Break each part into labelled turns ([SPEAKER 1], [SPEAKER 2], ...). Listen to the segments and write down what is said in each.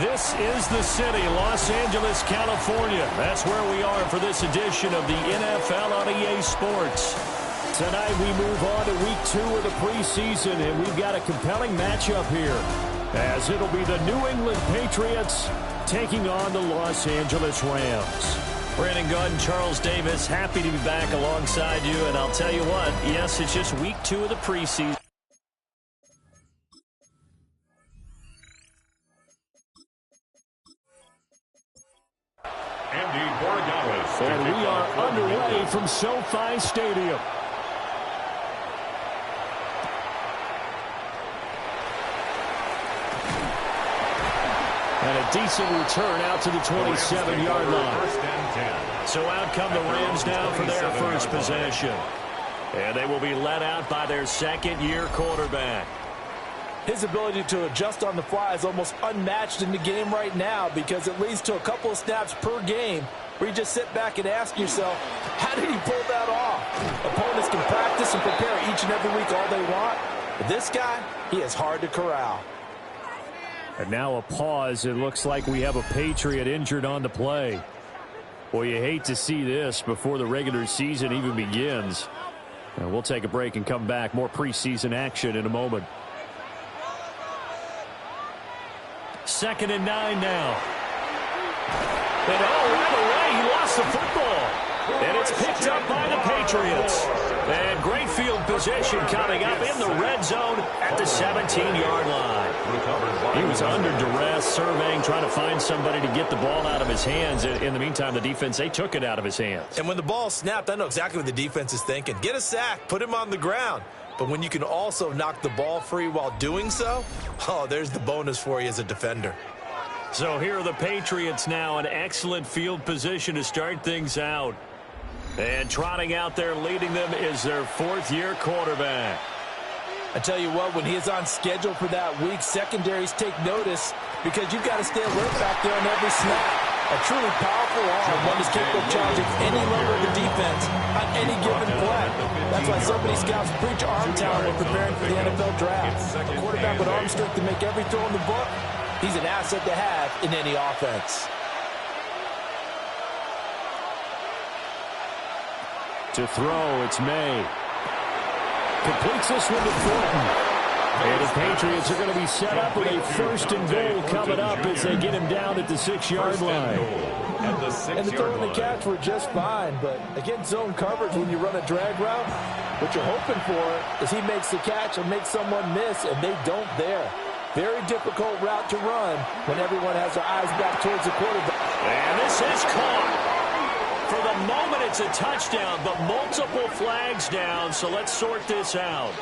[SPEAKER 1] This is the city, Los Angeles, California. That's where we are for this edition of the NFL on EA Sports. Tonight we move on to week 2 of the preseason, and we've got a compelling matchup here, as it'll be the New England Patriots taking on the Los Angeles Rams. Brandon Gaudin and Charles Davis, happy to be back alongside you, and I'll tell you what, yes, it's just week 2 of the preseason. And we are underway from SoFi Stadium. And a decent return out to the 27-yard line. So out come the Rams now for their first possession. And they will be led out by their second-year quarterback.
[SPEAKER 2] His ability to adjust on the fly is almost unmatched in the game right now, because it leads to a couple of snaps per game where you just sit back and ask yourself, how did he pull that off? Opponents can practice and prepare each and every week all they want. But this guy, he is hard to corral.
[SPEAKER 1] And now a pause. It looks like we have a Patriot injured on the play. Well, you hate to see this before the regular season even begins. And we'll take a break and come back. More preseason action in a moment. 2nd and 9 now. And right away, he lost the football. And it's picked up by the Patriots. And great field position coming up in the red zone at the 17-yard line. He was under duress, surveying, trying to find somebody to get the ball out of his hands. In the meantime, the defense, they took it out of his hands.
[SPEAKER 2] And when the ball snapped, I know exactly what the defense is thinking. Get a sack, put him on the ground. But when you can also knock the ball free while doing so, oh, there's the bonus for you as a defender.
[SPEAKER 1] So here are the Patriots now, an excellent field position to start things out. And trotting out there leading them is their 4th-year quarterback.
[SPEAKER 2] I tell you what, when he is on schedule for that week, secondaries take notice, because you've got to stay alert back there on every snap. A truly powerful arm, one is capable of challenging any member of the defense on any given play. That's why so many scouts preach arm talent when preparing for the NFL draft. A quarterback with arm strength to make every throw in the book, he's an asset to have in any offense.
[SPEAKER 1] To throw, it's May. Completes this one to Thornton. And the Patriots are going to be set up with a 1st and goal coming up as they get him down at the 6-yard line.
[SPEAKER 2] And the throw and the catch were just fine, but against zone coverage, when you run a drag route, what you're hoping for is he makes the catch and makes someone miss, and they don't there. Very difficult route to run when everyone has their eyes back towards the quarterback.
[SPEAKER 1] And this is caught. For the moment, it's a touchdown, but multiple flags down, so let's sort this out.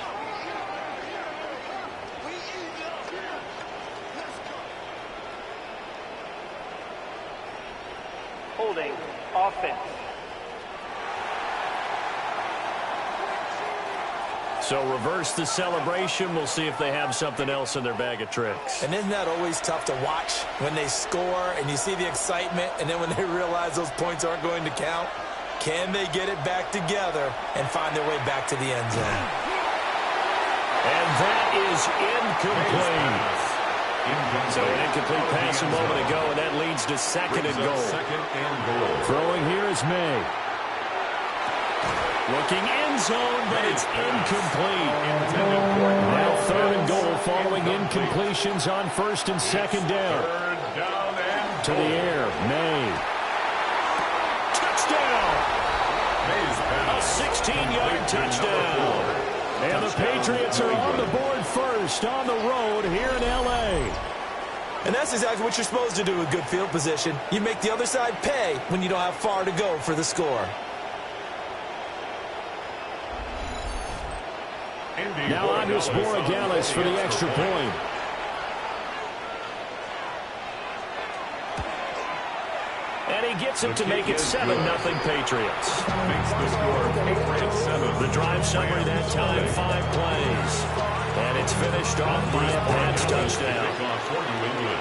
[SPEAKER 3] Holding offense.
[SPEAKER 1] So reverse the celebration. We'll see if they have something else in their bag of tricks.
[SPEAKER 2] And isn't that always tough to watch when they score and you see the excitement, and then when they realize those points aren't going to count? Can they get it back together and find their way back to the end zone?
[SPEAKER 1] And that is incomplete. So an incomplete pass a moment ago, and that leads to 2nd and goal. Throwing here is May. Looking end zone, but it's incomplete. Now 3rd and goal following incompletions on 1st and 2nd down. To the air, May. Touchdown! A 16-yard touchdown. And the Patriots are on the board first on the road here in L.A.
[SPEAKER 2] And that's exactly what you're supposed to do with good field position. You make the other side pay when you don't have far to go for the score.
[SPEAKER 1] Now on to Borregales for the extra point. And he gets it to make it 7-0 Patriots. The drive summary that time, 5 plays. And it's finished off by a Pats touchdown.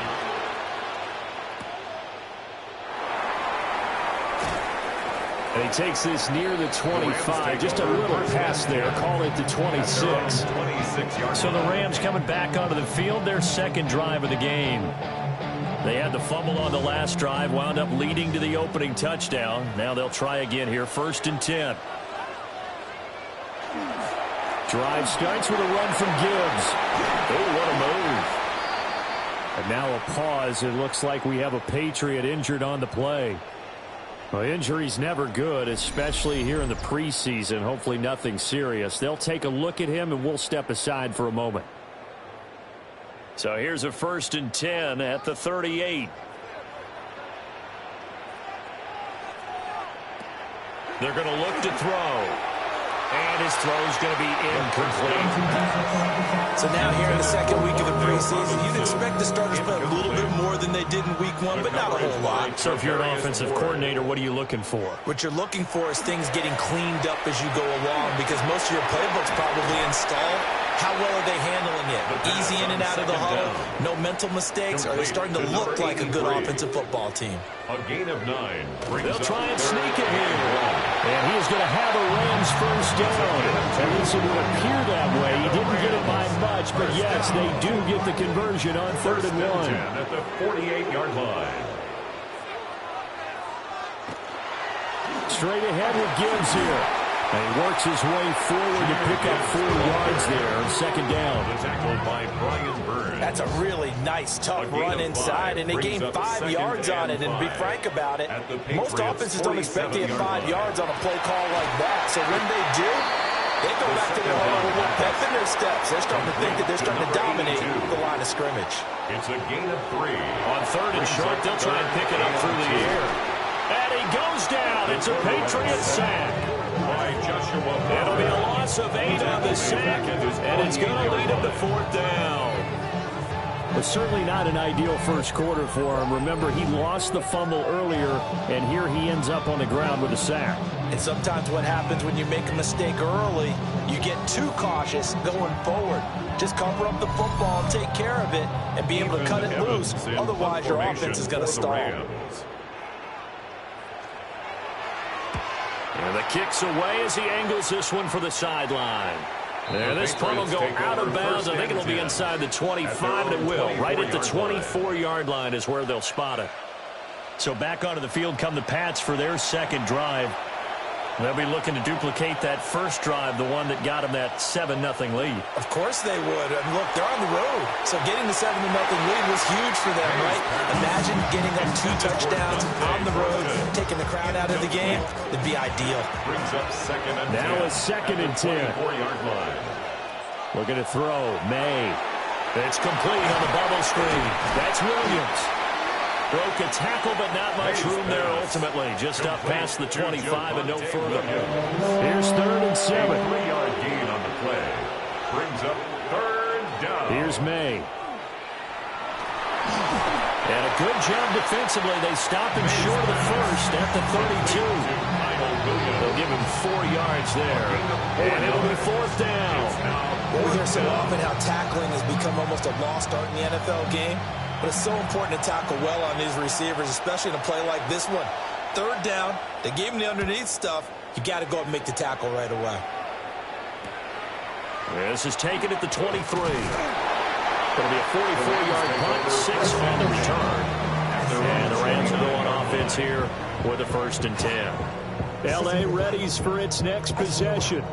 [SPEAKER 1] And he takes this near the 25. Just a little pass there. Call it the 26. So the Rams coming back onto the field. Their second drive of the game. They had the fumble on the last drive, wound up leading to the opening touchdown. Now they'll try again here, 1st and 10. Drive starts with a run from Gibbs. Oh, what a move. And now a pause. It looks like we have a Patriot injured on the play. Well, injury's never good, especially here in the preseason. Hopefully nothing serious. They'll take a look at him, and we'll step aside for a moment. So here's a 1st and 10 at the 38. They're going to look to throw. And his throw is going to be incomplete.
[SPEAKER 2] So now here in the 2nd week of the preseason, you'd expect the starters to play a little bit more than they did in week 1, but not a whole lot.
[SPEAKER 1] So if you're an offensive coordinator, what are you looking for?
[SPEAKER 2] What you're looking for is things getting cleaned up as you go along, because most of your playbook's probably installed. How well are they handling it? Easy in and out of the huddle? No mental mistakes? Are they starting to look like a good offensive football team?
[SPEAKER 4] A gain of 9.
[SPEAKER 1] They'll try and sneak it here. And he's going to have a Rams 1st down. At least it would appear that way. He didn't get it by much, but yes, they do get the conversion on 3rd and 1.
[SPEAKER 4] At the 48-yard line.
[SPEAKER 1] Straight ahead with Gibbs here. And he works his way forward to pick up 4 yards there on 2nd down.
[SPEAKER 4] Tackled by Brian Burns.
[SPEAKER 2] That's a really nice, tough run inside, and they gained 5 yards on it. And to be frank about it, most offenses don't expect to get 5 yards on a play call like that. So when they do, they go back to their huddle with pep in their steps. They're starting to think that they're starting to dominate the line of scrimmage.
[SPEAKER 4] It's a gain of 3.
[SPEAKER 1] On 3rd and short, they'll try and pick it up through the air. And he goes down. It's a Patriot sack. It'll be a loss of 8 on the sack, and it's going to lead him to 4th down. But certainly not an ideal first quarter for him. Remember, he lost the fumble earlier, and here he ends up on the ground with a sack.
[SPEAKER 2] And sometimes what happens when you make a mistake early, you get too cautious going forward. Just cover up the football and take care of it and be able to cut it loose. Otherwise, your offense is going to stall.
[SPEAKER 1] And the kick's away as he angles this one for the sideline. And this punt will go out of bounds. I think it'll be inside the 25, and it will. Right at the 24-yard line is where they'll spot it. So back onto the field come the Pats for their 2nd drive. They'll be looking to duplicate that first drive, the one that got them that 7-0 lead.
[SPEAKER 2] Of course they would. And look, they're on the road. So getting the 7-0 lead was huge for them, right? Imagine getting up 2 touchdowns on the road, taking the crowd out of the game. It'd be ideal.
[SPEAKER 4] Brings up 2nd and 10.
[SPEAKER 1] Now a 2nd and 10.
[SPEAKER 4] 4-yard line.
[SPEAKER 1] Looking to throw. May. It's complete on the bubble screen. That's Williams. Broke a tackle, but not much room there ultimately. Just up past the 25 and no further. Here's 3rd and 7.
[SPEAKER 4] 3-yard gain on the play. Brings up 3rd down.
[SPEAKER 1] Here's May. And a good job defensively. They stop him short of the first at the 32. They'll give him 4 yards there. And it'll be 4th down.
[SPEAKER 2] We hear so often how tackling has become almost a lost art in the NFL game. But it's so important to tackle well on these receivers, especially in a play like this one. 3rd down, they gave him the underneath stuff. You got to go up and make the tackle right away.
[SPEAKER 1] This is taken at the 23. It'll be a 44-yard punt, 6 on the return. And the Rams will go on offense here with a 1st and 10. L.A. readies for its next possession.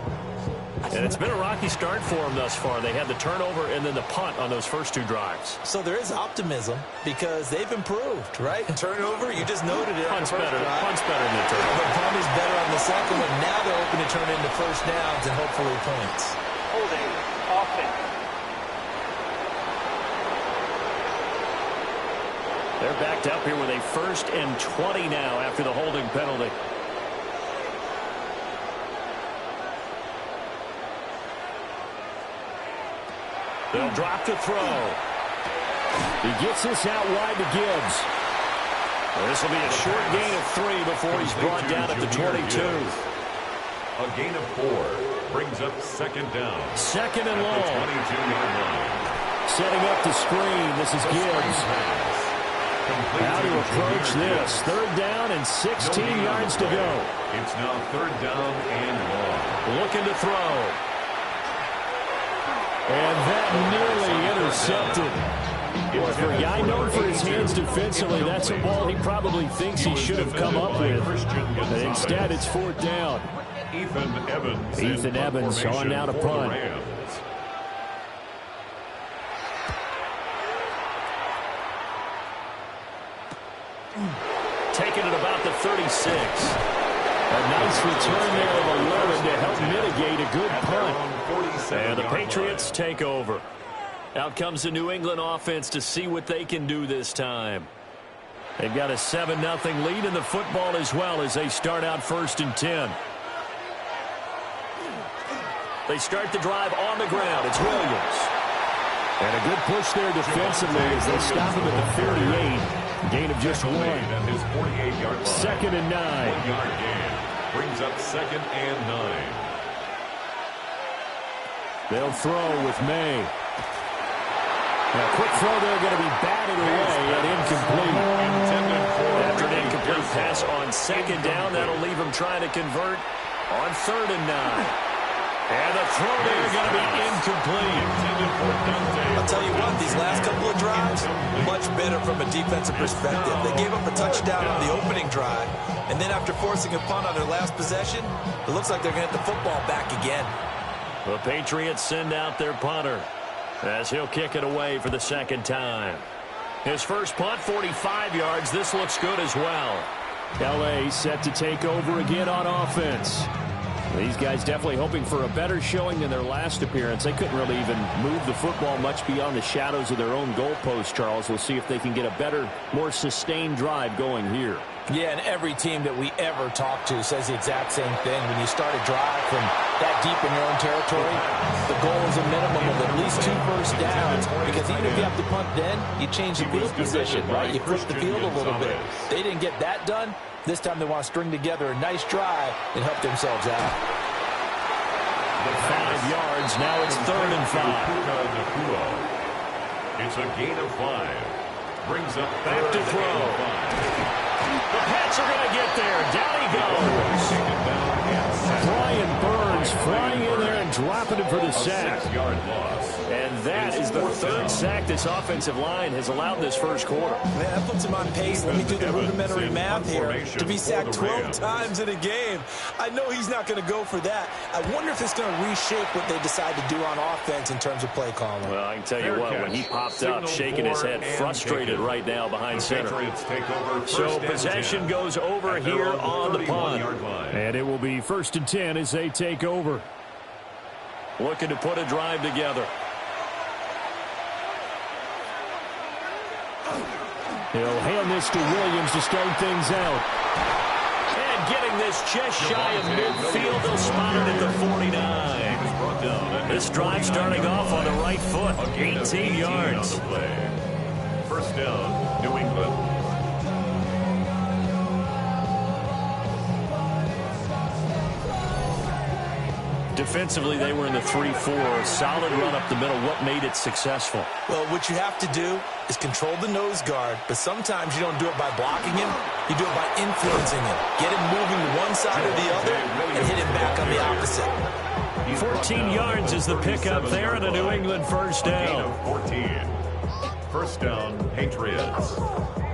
[SPEAKER 1] And it's been a rocky start for them thus far. They had the turnover and then the punt on those first 2 drives.
[SPEAKER 2] So there is optimism because they've improved, right? Turnover, you just noted it.
[SPEAKER 1] Punt's better. Punt's better than the turnover.
[SPEAKER 2] The punt is better on the second one. Now they're hoping to turn into 1st downs and hopefully points.
[SPEAKER 3] Holding offense.
[SPEAKER 1] They're backed up here with a 1st and 20 now after the holding penalty. They'll drop to throw. He gets this out wide to Gibbs. This will be a short gain of 3 before he's brought down at the 22.
[SPEAKER 4] A gain of 4 brings up 2nd down.
[SPEAKER 1] 2nd and long.
[SPEAKER 4] 22-yard line.
[SPEAKER 1] Setting up the screen. This is Gibbs. How to approach this. 3rd down and 16 yards to go.
[SPEAKER 4] It's now 3rd down and long.
[SPEAKER 1] Looking to throw. And that nearly intercepted. Well, for a guy known for his hands defensively, that's a ball he probably thinks he should have come up with. But instead, it's fourth down. Ethan Evans on now to punt. Taking it about the 36. A nice return there of 11 to help mitigate a good punt. And the Patriots take over. Out comes the New England offense to see what they can do this time. They've got a 7-0 lead in the football as well as they start out 1st and 10. They start the drive on the ground. It's Williams. And a good push there defensively as they stop him at the 38. Gain of just 1.
[SPEAKER 4] At his 48-yard line.
[SPEAKER 1] 2nd and 9.
[SPEAKER 4] 1-yard gain. Brings up 2nd and 9.
[SPEAKER 1] They'll throw with May. Now, quick throw there, going to be batted away and incomplete. After an incomplete pass on 2nd down, that'll leave him trying to convert on 3rd and 9. And the throw there going to be incomplete.
[SPEAKER 2] I'll tell you what, these last couple of drives, much better from a defensive perspective. They gave up a touchdown on the opening drive, and then after forcing a punt on their last possession, it looks like they're going to get the football back again.
[SPEAKER 1] The Patriots send out their punter as he'll kick it away for the 2nd time. His first punt, 45 yards. This looks good as well. L.A. set to take over again on offense. These guys definitely hoping for a better showing than their last appearance. They couldn't really even move the football much beyond the shadows of their own goalpost, Charles. We'll see if they can get a better, more sustained drive going here.
[SPEAKER 2] Yeah, and every team that we ever talk to says the exact same thing. When you start a drive from that deep in your own territory, the goal is a minimum of at least 2 first downs, because even if you have to punt then, you change the field position, right? You flip the field a little bit. They didn't get that done. This time they want to string together a nice drive and help themselves out.
[SPEAKER 1] 5 yards. Now it's 3rd and 5.
[SPEAKER 4] It's a gain of 5. Brings up
[SPEAKER 1] back to throw. The Pats are going to get there. Down he goes. Brian Burns flying in there and dropping him for the sack.
[SPEAKER 4] 6-yard loss.
[SPEAKER 1] And that is the 3rd sack this offensive line has allowed this first quarter.
[SPEAKER 2] Man, that puts him on pace. Let me do the rudimentary math here. To be sacked 12 times in a game. I know he's not going to go for that. I wonder if it's going to reshape what they decide to do on offense in terms of play calling.
[SPEAKER 1] Well, I can tell you what, when he popped up, shaking his head, frustrated right now behind center. So possession goes over here on the punt. And it will be 1st and 10 as they take over. Looking to put a drive together. He'll hand this to Williams to start things out. And getting this just shy of midfield, they'll spot it at the 49. This drive starting off on the right foot, 18 yards.
[SPEAKER 4] First down, New England.
[SPEAKER 2] Defensively, they were in the 3-4. Solid run up the middle. What made it successful? Well, what you have to do is control the nose guard, but sometimes you don't do it by blocking him. You do it by influencing him. Get him moving to one side or the other and hit him back on the opposite.
[SPEAKER 1] 14 yards is the pickup there and a New England first down.
[SPEAKER 4] 14. First down, Patriots.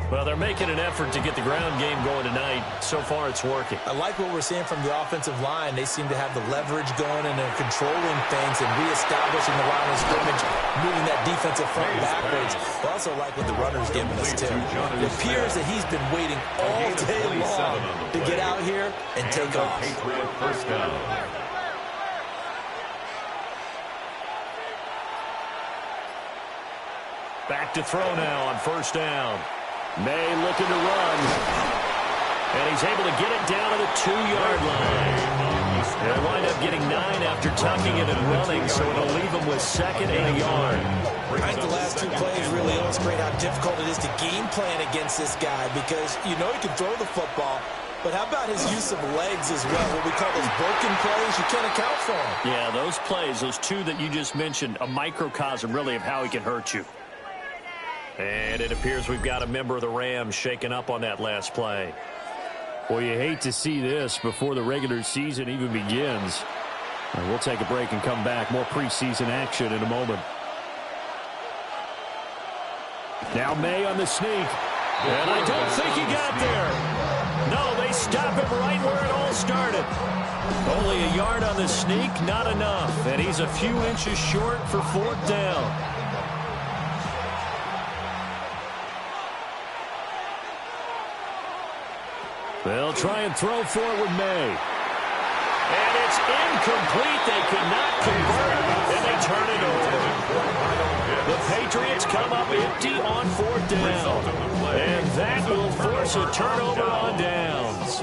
[SPEAKER 1] Well, they're making an effort to get the ground game going tonight. So far, it's working.
[SPEAKER 2] I like what we're seeing from the offensive line. They seem to have the leverage going, and they're controlling things and reestablishing the line of scrimmage, moving that defensive front backwards. I also like what the runner's giving us, too. It appears that he's been waiting all day long to get out here and take off.
[SPEAKER 4] Patriot first down.
[SPEAKER 1] Back to throw now on first down. May looking to run. And he's able to get it down to the 2-yard line. They'll wind up getting 9 after tucking it and running, so it'll leave him with 2nd and a yard.
[SPEAKER 2] I think the last 2 plays really illustrate how difficult it is to game plan against this guy, because you know he can throw the football, but how about his use of legs as well? What we call those broken plays, you can't account for them.
[SPEAKER 1] Yeah, those plays, those 2 that you just mentioned, a microcosm really of how he can hurt you. And it appears we've got a member of the Rams shaken up on that last play. Well, you hate to see this before the regular season even begins. We'll take a break and come back. More preseason action in a moment. Now May on the sneak. And I don't think he got there. No, they stop him right where it all started. Only a yard on the sneak, not enough. And he's a few inches short for 4th down. They'll try and throw for it with May. And it's incomplete. They could not convert, and they turn it over. The Patriots come up empty on 4th down. And that will force a turnover on downs.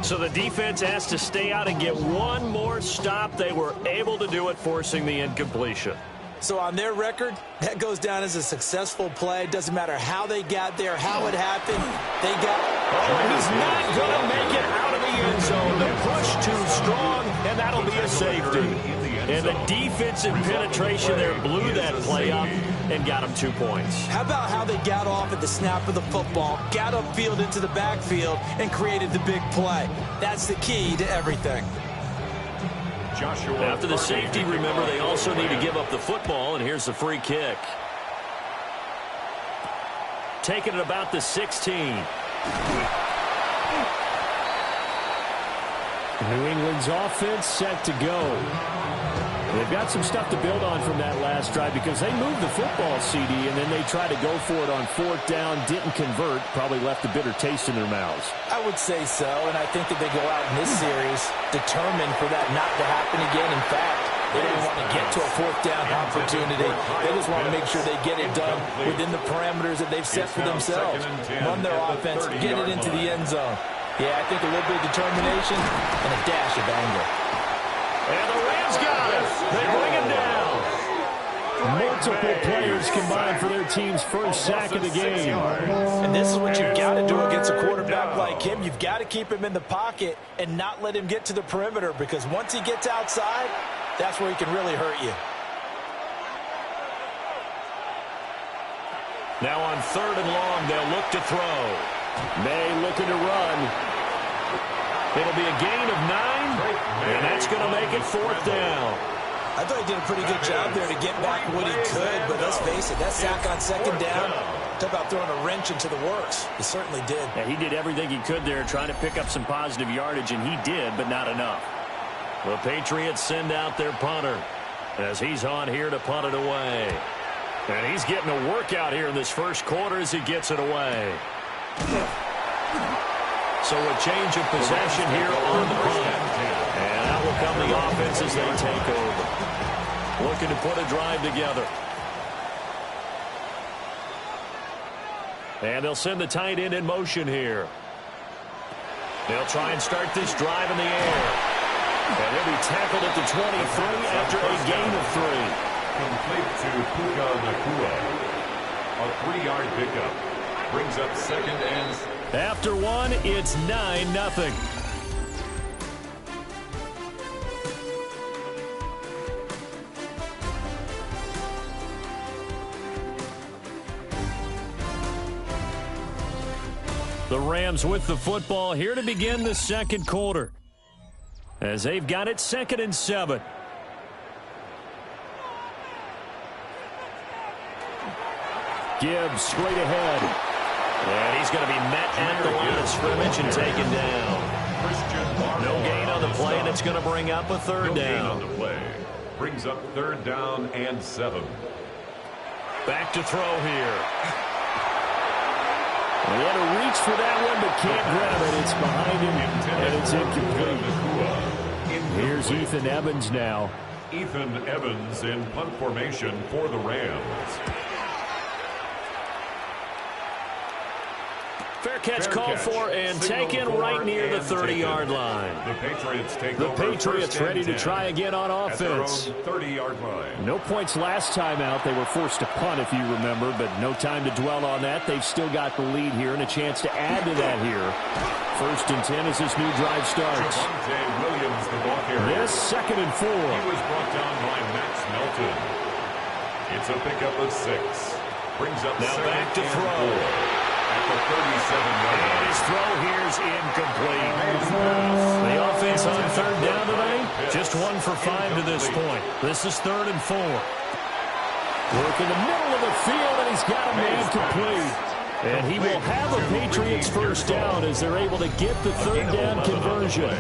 [SPEAKER 1] So the defense has to stay out and get one more stop. They were able to do it, forcing the incompletion.
[SPEAKER 2] So on their record, that goes down as a successful play. Doesn't matter how they got there, how it happened. They got...
[SPEAKER 1] Oh, he's not going to make it out of the end zone. The push too strong, and that'll be a safety. And the defensive penetration there blew that play up and got him 2 points.
[SPEAKER 2] How about how they got off at the snap of the football, got upfield into the backfield, and created the big play? That's the key to everything.
[SPEAKER 1] After the safety, remember, they also need to give up the football, and here's the free kick. Taking it about the 16. New England's offense set to go. They've got some stuff to build on from that last drive because they moved the football, CD, and then they tried to go for it on 4th down, didn't convert, probably left a bitter taste in their mouths.
[SPEAKER 2] I would say so, and I think that they go out in this series determined for that not to happen again. In fact, they didn't want to get to a 4th down opportunity. They just want to make sure they get it done within the parameters that they've set for themselves. Run their offense, get it into the end zone. Yeah, I think a little bit of determination and a dash of anger.
[SPEAKER 1] And the Rams got it. They bring him down. Multiple players combined for their team's first sack of the game.
[SPEAKER 2] And this is what you've got to do against a quarterback like him. You've got to keep him in the pocket and not let him get to the perimeter, because once he gets outside, that's where he can really hurt you.
[SPEAKER 1] Now on 3rd and long, they'll look to throw. May looking to run. It'll be a gain of 9, and that's going to make it 4th down.
[SPEAKER 2] I thought he did a pretty good job there to get back what he could, but let's face it, that sack on 2nd down, talk about throwing a wrench into the works. He certainly did.
[SPEAKER 1] Yeah, he did everything he could there trying to pick up some positive yardage, and he did, but not enough. The Patriots send out their punter as he's on here to punt it away. And he's getting a workout here in this first quarter as he gets it away. So a change of possession here on the punt. And out will come the offense as they take over. Looking to put a drive together. And they'll send the tight end in motion here. They'll try and start this drive in the air. And he'll be tackled at the 23 after a gain of 3.
[SPEAKER 4] Complete to Puka Nakua. A 3-yard pickup. Brings up 2nd and...
[SPEAKER 1] After 1, it's 9-0. The Rams with the football here to begin the second quarter, as they've got it 2nd and 7. Gibbs straight ahead. And he's going to be met at the line of scrimmage and taken down. No gain on the play, and it's going to bring up a 3rd down.
[SPEAKER 4] On the play. Brings up 3rd down and 7.
[SPEAKER 1] Back to throw here. He had to reach for that one, but can't grab it. It's behind him, and it's incomplete. Here's Ethan Evans now.
[SPEAKER 4] Ethan Evans in punt formation for the Rams.
[SPEAKER 1] Fair catch called for and taken right near the 30-yard line.
[SPEAKER 4] The Patriots take
[SPEAKER 1] the Patriots ready to try again on offense.
[SPEAKER 4] 30-yard line.
[SPEAKER 1] No points last time out. They were forced to punt, if you remember, but no time to dwell on that. They've still got the lead here and a chance to add to that here. 1st and 10 as this new drive starts.
[SPEAKER 4] Williams, the ball carrier.
[SPEAKER 1] This 2nd and 4.
[SPEAKER 4] He was brought down by Max Melton. It's a pickup of 6. Brings up
[SPEAKER 1] now back to throw.
[SPEAKER 4] At the 37-yard line.
[SPEAKER 1] And his throw here's incomplete. The offense on 3rd down tonight, just 1 for 5 to this point. This is 3rd and 4. Work in the middle of the field, and he's got a man complete. And he will have a Patriots first down as they're able to get the third down conversion.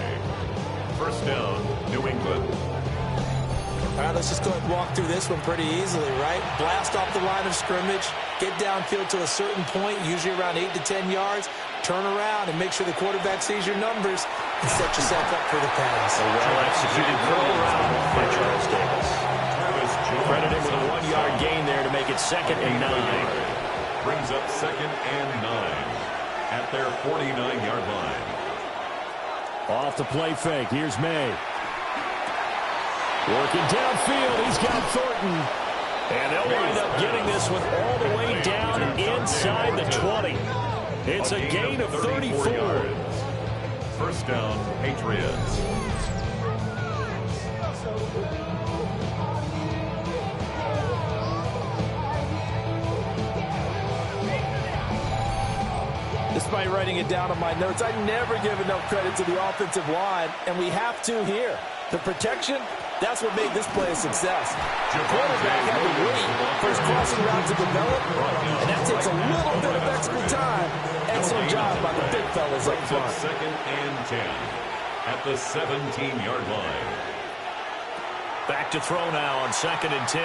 [SPEAKER 4] First down, New England.
[SPEAKER 2] All right, let's just go ahead and walk through this one pretty easily, right? Blast off the line of scrimmage, get downfield to a certain point, usually around 8 to 10 yards, turn around and make sure the quarterback sees your numbers and set yourself up for the pass.
[SPEAKER 1] A well-executed curl around by Charles Davis. Credited with a 1-yard gain there to make it 2nd and 9.
[SPEAKER 4] Brings up 2nd and 9 at their 49-yard line.
[SPEAKER 1] Off the play fake. Here's May. Working downfield. He's got Thornton. And they'll wind up getting this one all the way down inside the 20. It's a gain of 34.
[SPEAKER 4] First down, Patriots.
[SPEAKER 2] Despite writing it down on my notes, I never give enough credit to the offensive line, and we have to here. The protection, that's what made this play a success. The quarterback had to wait for his crossing route to develop, and that takes a little bit of extra time. Excellent job by the big fellas up front.
[SPEAKER 4] 2nd and 10 at the 17-yard line.
[SPEAKER 1] Back to throw now on 2nd and 10.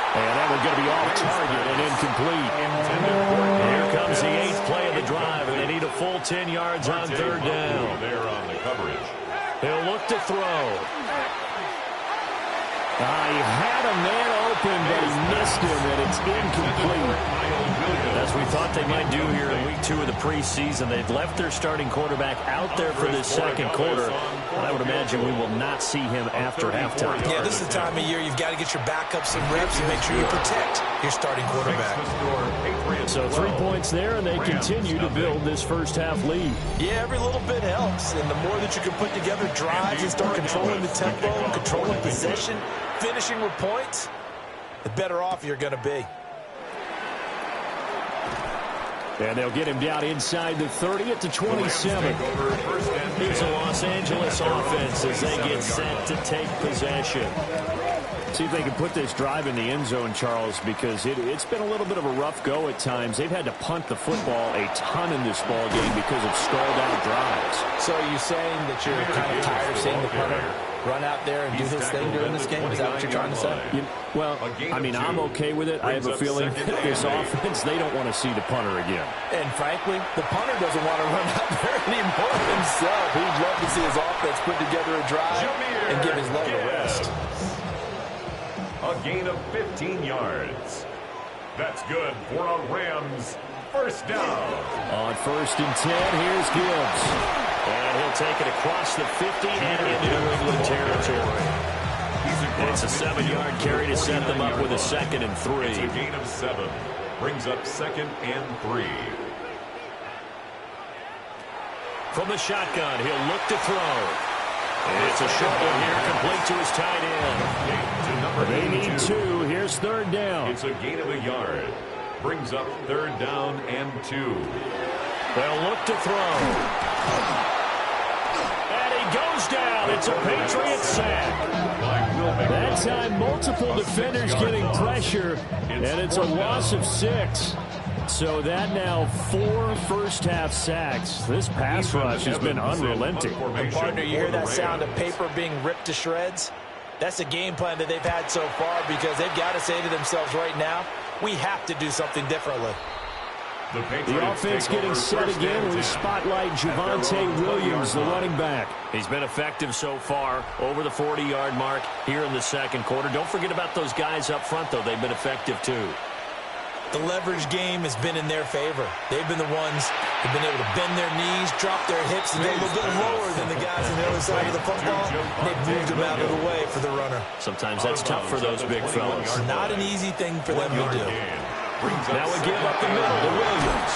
[SPEAKER 1] And that one's going to be off target and incomplete. Here comes the 8th play of the drive, and they need a full 10 yards on third down.
[SPEAKER 4] There on the coverage.
[SPEAKER 1] He'll look to throw. He had a man open, but he missed him, and it's incomplete. As we thought they might do here in week 2 of the preseason, they've left their starting quarterback out there for this second quarter. And I would imagine we will not see him after halftime.
[SPEAKER 2] Yeah, this is the time of year you've got to get your backup some reps and make sure you protect your starting quarterback.
[SPEAKER 1] So 3 points there, and they continue to build this first half lead.
[SPEAKER 2] Yeah, every little bit helps, and the more that you can put together drives and start controlling the tempo, controlling possession, finishing with points, the better off you're going to be.
[SPEAKER 1] And they'll get him down inside the 30 at the 27. Here's a Los Angeles offense as they get set to take possession. See if they can put this drive in the end zone, Charles, because it's been a little bit of a rough go at times. They've had to punt the football a ton in this ball game because of stalled out drives.
[SPEAKER 2] So are you saying that you're kind of tired of seeing the punter run out there and do his thing during this game? Is that what you're trying to say?
[SPEAKER 1] Well, I mean, I'm okay with it. I have a feeling that this offense, they don't want to see the punter again.
[SPEAKER 2] And frankly, the punter doesn't want to run out there anymore himself. He'd love to see his offense put together a drive and give his leg a rest.
[SPEAKER 4] A gain of 15 yards. That's good for a Rams first down.
[SPEAKER 1] On 1st and 10, here's Gibbs. And he'll take it across the 50 and into New England territory. It's a 7-yard carry to set them up with a 2nd and 3.
[SPEAKER 4] It's a gain of 7. Brings up 2nd and 3.
[SPEAKER 1] From the shotgun, he'll look to throw. And it's a short one here, complete to his tight end. They need 2. Here's 3rd down.
[SPEAKER 4] It's a gain of a yard. Brings up 3rd down and 2.
[SPEAKER 1] They'll look to throw. And he goes down. It's a Patriot sack. That time, multiple defenders getting pressure, and it's a loss of 6. So that now 4 first-half sacks. This pass rush has been unrelenting.
[SPEAKER 2] And partner, you hear that sound of paper being ripped to shreds? That's the game plan that they've had so far because they've got to say to themselves right now, we have to do something differently.
[SPEAKER 1] The offense getting set again. We spotlight Javonte Williams, the running back. He's been effective so far, over the 40-yard mark here in the second quarter. Don't forget about those guys up front, though. They've been effective, too.
[SPEAKER 2] The leverage game has been in their favor. They've been the ones who've been able to bend their knees, drop their hips, and go a little bit lower than the guys on the other side of the football. They've moved them out of the way for the runner.
[SPEAKER 1] Sometimes that's tough for those big fellas.
[SPEAKER 2] Not an easy thing for them to do.
[SPEAKER 1] Now we give up the middle to Williams.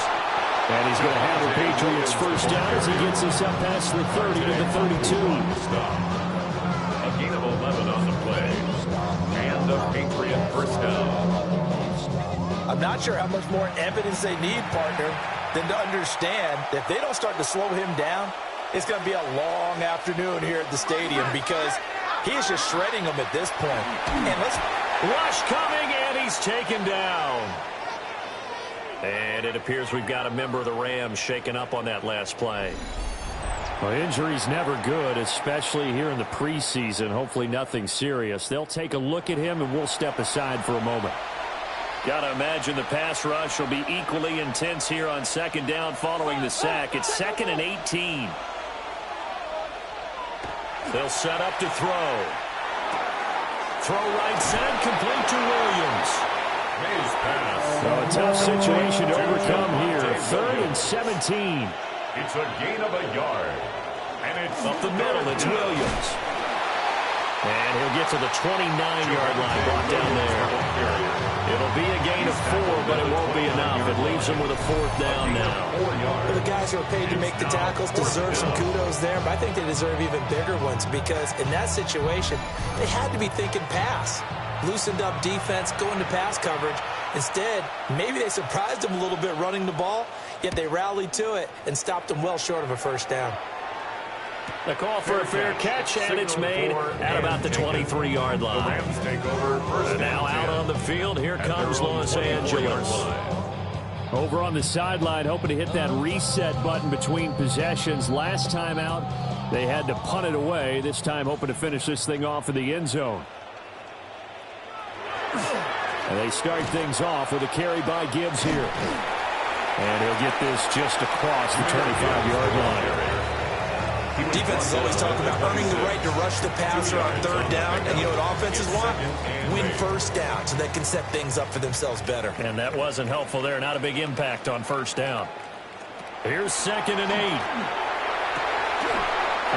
[SPEAKER 1] And he's going to have the Patriots first down as he gets us up past the 30 to the 32.
[SPEAKER 4] A gain of 11 on the play. And a Patriot first down.
[SPEAKER 2] I'm not sure how much more evidence they need, partner, than to understand that if they don't start to slow him down, it's going to be a long afternoon here at the stadium because He is just shredding them at this point. And
[SPEAKER 1] rush coming, and he's taken down. And it appears we've got a member of the Rams shaken up on that last play. Well, injury's never good, especially here in the preseason. Hopefully nothing serious. They'll take a look at him, and we'll step aside for a moment. Got to imagine the pass rush will be equally intense here on second down following the sack. It's 2nd and 18. They'll set up to throw. Throw right side, complete to Williams. So a tough situation to overcome here. 3rd and 17.
[SPEAKER 4] It's a gain of a yard. And it's
[SPEAKER 1] up the middle. It's Williams. And he'll get to the 29-yard line, brought down there. It'll be a gain of 4, but it won't be enough. It leaves him with a 4th down now.
[SPEAKER 2] Well, the guys who are paid to make the tackles deserve some kudos there, but I think they deserve even bigger ones because in that situation, they had to be thinking pass. Loosened up defense, going to pass coverage. Instead, maybe they surprised him a little bit running the ball, yet they rallied to it and stopped him well short of a 1st down.
[SPEAKER 1] The call for a fair catch, and it's made at about the 23-yard line. And now out on the field, here comes Los Angeles. Over on the sideline, hoping to hit that reset button between possessions. Last time out, they had to punt it away. This time, hoping to finish this thing off in the end zone. And they start things off with a carry by Gibbs here. And he'll get this just across the 25-yard line.
[SPEAKER 2] Defenses always talk about earning the right to rush the passer on 3rd down. And you know what offenses want? Win 1st down so they can set things up for themselves better.
[SPEAKER 1] And that wasn't helpful there. Not a big impact on 1st down. Here's 2nd and 8.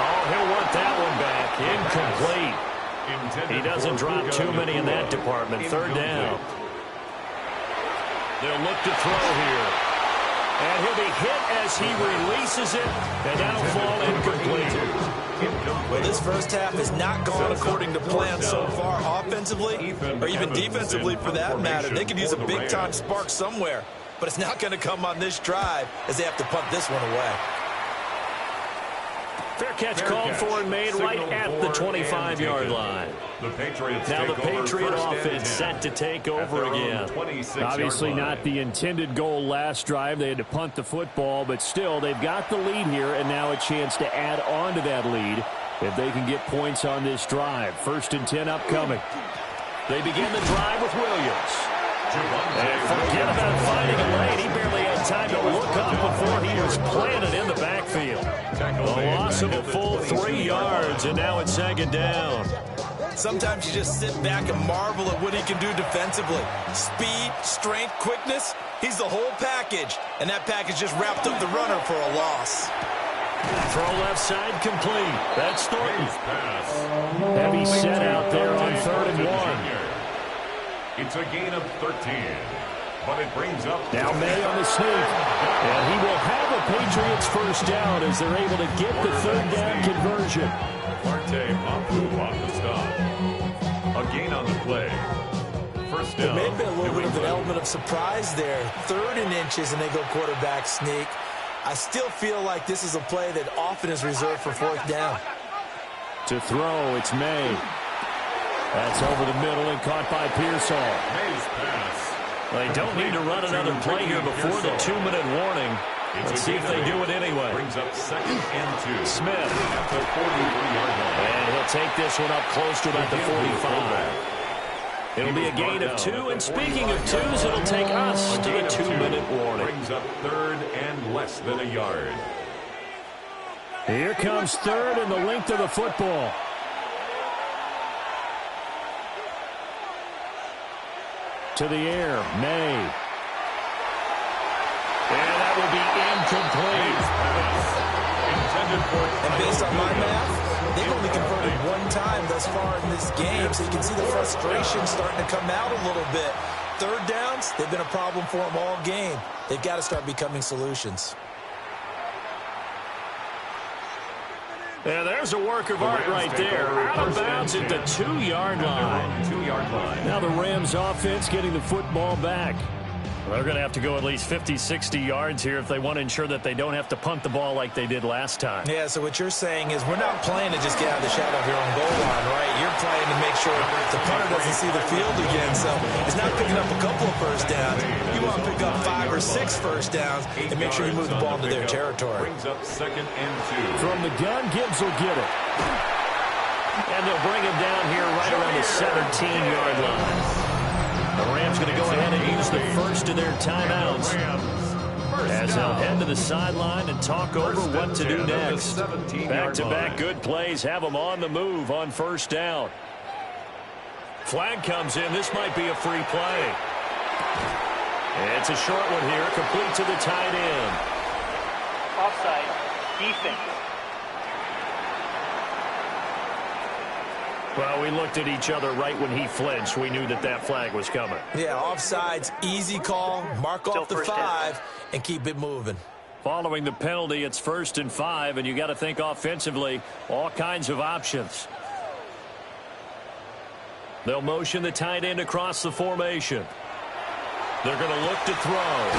[SPEAKER 1] Oh, he'll want that one back. Incomplete. He doesn't drop too many in that department. 3rd down. They'll look to throw here. And he'll be hit as he releases it, and that'll fall incomplete.
[SPEAKER 2] Well, this first half has not gone according to plan so far offensively, or even defensively for that matter. They could use a big-time spark somewhere, but it's not going to come on this drive as they have to punt this one away.
[SPEAKER 1] Fair catch called for and made right at the 25-yard line. Now the Patriot offense set to take over again. Obviously not the intended goal last drive. They had to punt the football, but still they've got the lead here and now a chance to add on to that lead if they can get points on this drive. 1st and 10 upcoming. They begin the drive with Williams. And forget about finding a lane. He barely had time to look up before he was planted in the backfield. A loss of a full 3 yards, and now it's 2nd down.
[SPEAKER 2] Sometimes you just sit back and marvel at what he can do defensively. Speed, strength, quickness, he's the whole package. And that package just wrapped up the runner for a loss.
[SPEAKER 1] Throw left side complete. That's Thornton. Heavy set out there on 3rd and 1.
[SPEAKER 4] It's a gain of 13, but it brings up...
[SPEAKER 1] Now May on the sneak, and he will have a Patriots 1st down as they're able to get the 3rd down conversion.
[SPEAKER 4] Marte on the stop. A gain on the play. 1st down.
[SPEAKER 2] There may have been a little bit of an element of surprise there. 3rd and inches, and they go quarterback sneak. I still feel like this is a play that often is reserved for 4th down.
[SPEAKER 1] To throw, it's May. That's over the middle and caught by Pearsall. They don't need to run another play here before the 2-minute warning. Let's see if they do it anyway.
[SPEAKER 4] Brings up 2nd and 2.
[SPEAKER 1] Smith.
[SPEAKER 4] At the 43-yard line.
[SPEAKER 1] And he'll take this one up close to about the 45. It'll be a gain of 2. And speaking of 2s, it'll take us to the 2-minute warning.
[SPEAKER 4] Brings up 3rd and less than a yard.
[SPEAKER 1] Here comes 3rd and the length of the football. To the air, May. And that will be incomplete.
[SPEAKER 2] And based on my math, they've only converted 1 time thus far in this game, so you can see the frustration starting to come out a little bit. 3rd downs, they've been a problem for them all game. They've got to start becoming solutions.
[SPEAKER 1] Yeah, there's a work of art right there. Out of bounds at the 2-yard line.
[SPEAKER 4] 2-yard line.
[SPEAKER 1] Now the Rams offense getting the football back. They're going to have to go at least 50, 60 yards here if they want to ensure that they don't have to punt the ball like they did last time.
[SPEAKER 2] Yeah, so what you're saying is we're not playing to just get out of the shadow of your own goal line, right? waiting to make sure the punter doesn't see the field again. So it's not picking up a couple of first downs. You want to pick up 5 or 6 first downs and make sure you move the ball into their territory.
[SPEAKER 4] Brings up 2nd and 2.
[SPEAKER 1] From the gun, Gibbs will get it. And they'll bring him down here right around the 17-yard line. The Rams going to go ahead and use the first of their timeouts, as they'll head to the sideline and talk over what to do next. Back-to-back good plays have them on the move on first down. Flag comes in. This might be a free play. It's a short one here, complete to the tight end.
[SPEAKER 3] Offside. Defense.
[SPEAKER 1] Well, we looked at each other right when he flinched. We knew that that flag was coming.
[SPEAKER 2] Yeah, offsides, easy call. Mark off the 5 and keep it moving.
[SPEAKER 1] Following the penalty, it's 1st and 5, and you got to think offensively, all kinds of options. They'll motion the tight end across the formation. They're going to look to throw.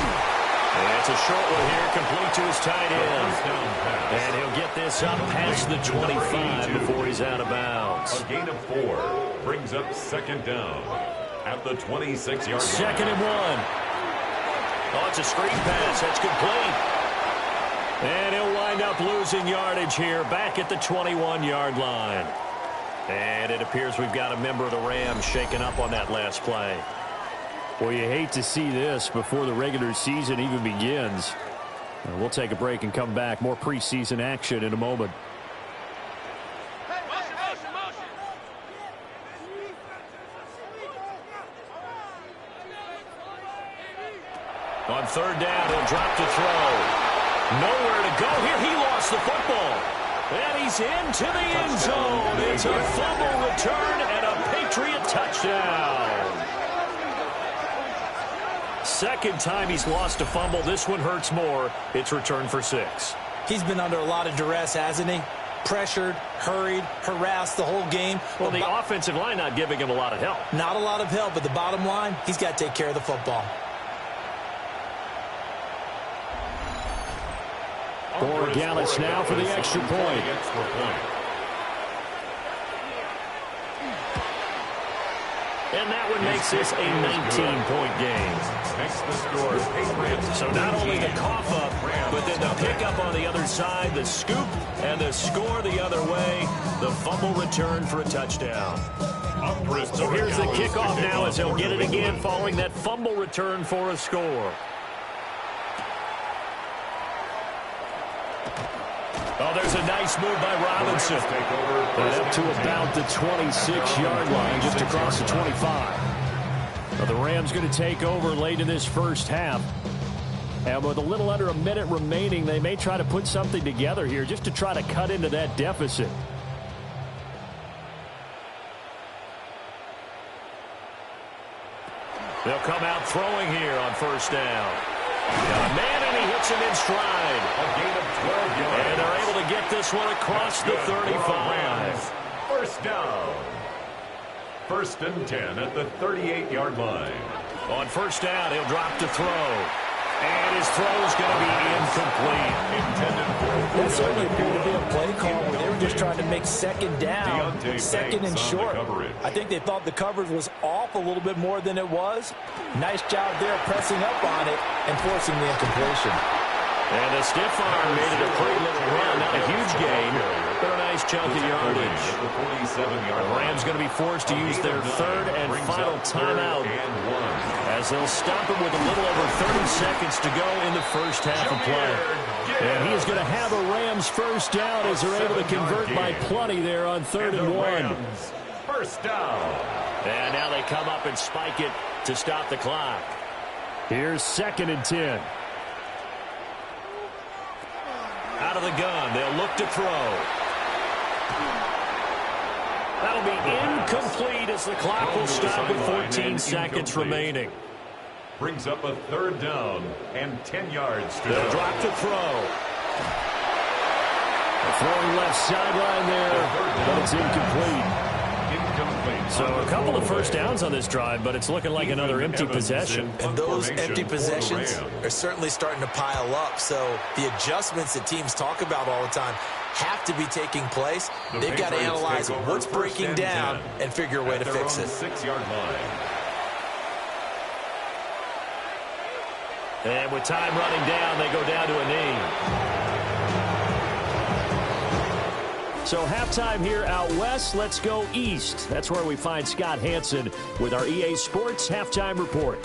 [SPEAKER 1] And it's a short one here, complete to his tight end. And he'll get this up past the 25 before he's out of bounds.
[SPEAKER 4] A gain of 4 brings up 2nd down at the 26-yard line.
[SPEAKER 1] 2nd and 1. Oh, it's a screen pass. That's complete. And he'll wind up losing yardage here back at the 21-yard line. And it appears we've got a member of the Rams shaken up on that last play. Well, you hate to see this before the regular season even begins. We'll take a break and come back. More preseason action in a moment. On 3rd down, he'll drop to throw. Nowhere to go here. He lost the football. And he's into the end zone. It's a fumble return and a Patriot touchdown. 2nd time he's lost a fumble. This one hurts more. It's returned for 6.
[SPEAKER 2] He's been under a lot of duress, hasn't he? Pressured, hurried, harassed the whole game.
[SPEAKER 1] Well, the offensive line not giving him a lot of help.
[SPEAKER 2] Not a lot of help, but the bottom line, he's got to take care of the football.
[SPEAKER 1] For Gallis now for the extra point. And that one makes this a 19-point game. So not only the cough up, but then the pickup on the other side, the scoop, and the score the other way. The fumble return for a touchdown. So here's the kickoff now as he'll get it again following that fumble return for a score. Oh, there's a nice move by Robinson. And up to about the 26-yard line, just across the 25. Now the Rams going to take over late in this first half. And with a little under a minute remaining, they may try to put something together here just to try to cut into that deficit. They'll come out throwing here on 1st down. Got a man, and he hits him in stride.
[SPEAKER 4] A gain of 12 yards.
[SPEAKER 1] And they're able to get this one across the 35.
[SPEAKER 4] 1st down. 1st and 10 at the 38-yard line.
[SPEAKER 1] On 1st down, he'll drop to throw. And his throw's going to be incomplete.
[SPEAKER 2] That certainly appeared to be a play call where they were just trying to make 2nd down, 2nd and short. I think they thought the coverage was off a little bit more than it was. Nice job there pressing up on it and forcing the incompletion.
[SPEAKER 1] And the stiff arm made it a pretty little run. Not a huge gain, but a nice chunk of yardage. The Rams going to be forced to use their 3rd and final timeout as they'll stop him with a little over 30 seconds to go in the first half of play. And he is going to have a Rams 1st down as they're able to convert by plenty there on 3rd and 1.
[SPEAKER 4] 1st down.
[SPEAKER 1] And now they come up and spike it to stop the clock. Here's 2nd and 10. Out of the gun, they'll look to throw. That'll be incomplete as the clock will stop with 14 seconds remaining.
[SPEAKER 4] Brings up a 3rd down and 10 yards to
[SPEAKER 1] they'll drop to throw. Throwing left sideline there, but it's incomplete. So a couple of first downs on this drive, but it's looking like another empty possession.
[SPEAKER 2] And those empty possessions are certainly starting to pile up. So the adjustments that teams talk about all the time have to be taking place. They've got to analyze what's breaking down and figure a way to fix it.
[SPEAKER 4] 6-yard line.
[SPEAKER 1] And with time running down, they go down to a knee. So halftime here out west. Let's go east. That's where we find Scott Hanson with our EA Sports Halftime Report.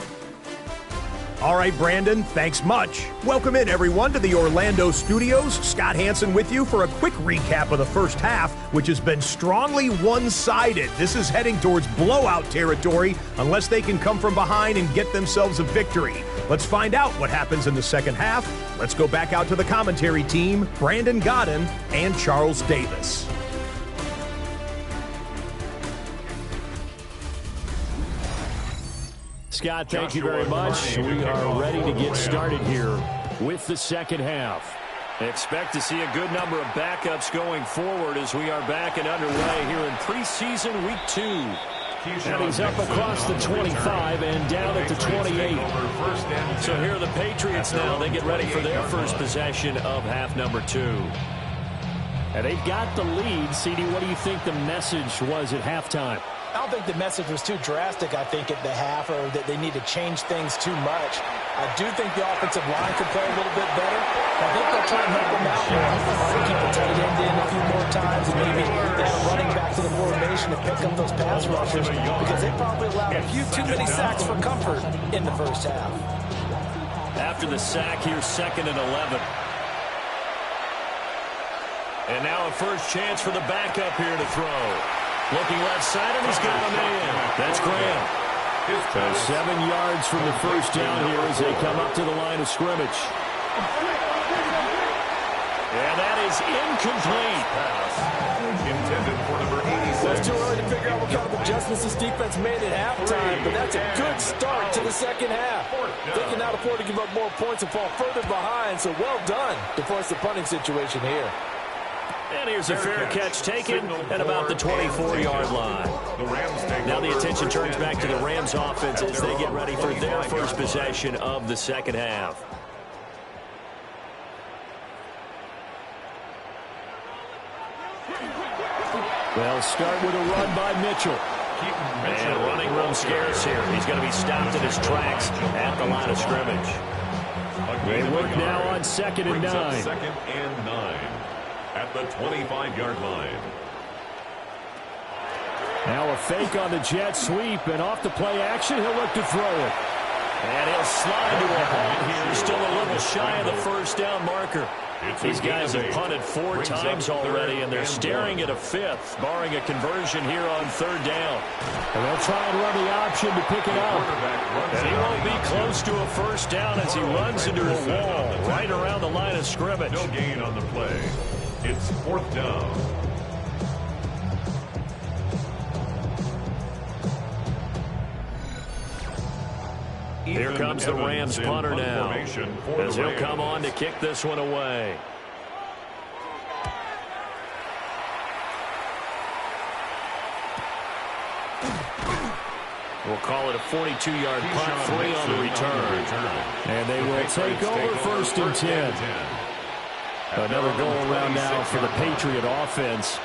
[SPEAKER 5] All right, Brandon, thanks much. Welcome in, everyone, to the Orlando studios. Scott Hanson with you for a quick recap of the first half, which has been strongly one-sided. This is heading towards blowout territory unless they can come from behind and get themselves a victory. Let's find out what happens in the second half. Let's go back out to the commentary team, Brandon Godden and Charles Davis.
[SPEAKER 1] Scott, thank you very much. We are ready to get started here with the second half. Expect to see a good number of backups going forward as we are back and underway here in preseason week 2. And he's up across the 25 and down at the 28. So here are the Patriots now. They get ready for their first possession of half number 2. And they've got the lead. CD, what do you think the message was at halftime?
[SPEAKER 2] I don't think the message was too drastic, I think, at the half, or that they need to change things too much. I do think the offensive line could play a little bit better. I think they'll try and help them out more. Try to keep the tight end in a few more times, and maybe add a running back to the formation to pick up those pass rushers, because they probably allowed a few too many sacks for comfort in the first half.
[SPEAKER 1] After the sack, here's 2nd and 11. And now a first chance for the backup here to throw. Looking left side, and he's got him in. That's Graham. So 7 yards from the first down here as they come up to the line of scrimmage. And that is incomplete.
[SPEAKER 4] Intended for number 86.
[SPEAKER 2] Well, it's too early to figure out what kind of adjustments this defense made at halftime, but that's a good start to the second half. They can now afford to give up more points and fall further behind, so well done to force the punting situation here.
[SPEAKER 1] And here's a fair catch taken at about the 24-yard line. Now the attention turns back to the Rams offense as they get ready for their first possession of the second half. They'll start with a run by Mitchell. And running room scarce here. He's going to be stopped in his tracks at the line of scrimmage. They work now on 2nd and 9.
[SPEAKER 4] 2nd and 9. At the 25-yard line.
[SPEAKER 1] Now a fake on the jet sweep, and off the play action, he'll look to throw it. And he'll slide to a halt here, still a little shy of the first down marker. These guys have punted 4 times already, and they're staring at a 5th, barring a conversion here on 3rd down. And they'll try and run the option to pick it up. And he won't be close to a first down as he runs into a wall right around the line of scrimmage.
[SPEAKER 4] No gain on the play. It's 4th down.
[SPEAKER 1] Here comes the Rams punter now as he'll come on to kick this one away. We'll call it a 42-yard punt, 3 on the return. And they will take over 1st and 10. Another goal around now for the Patriot offense.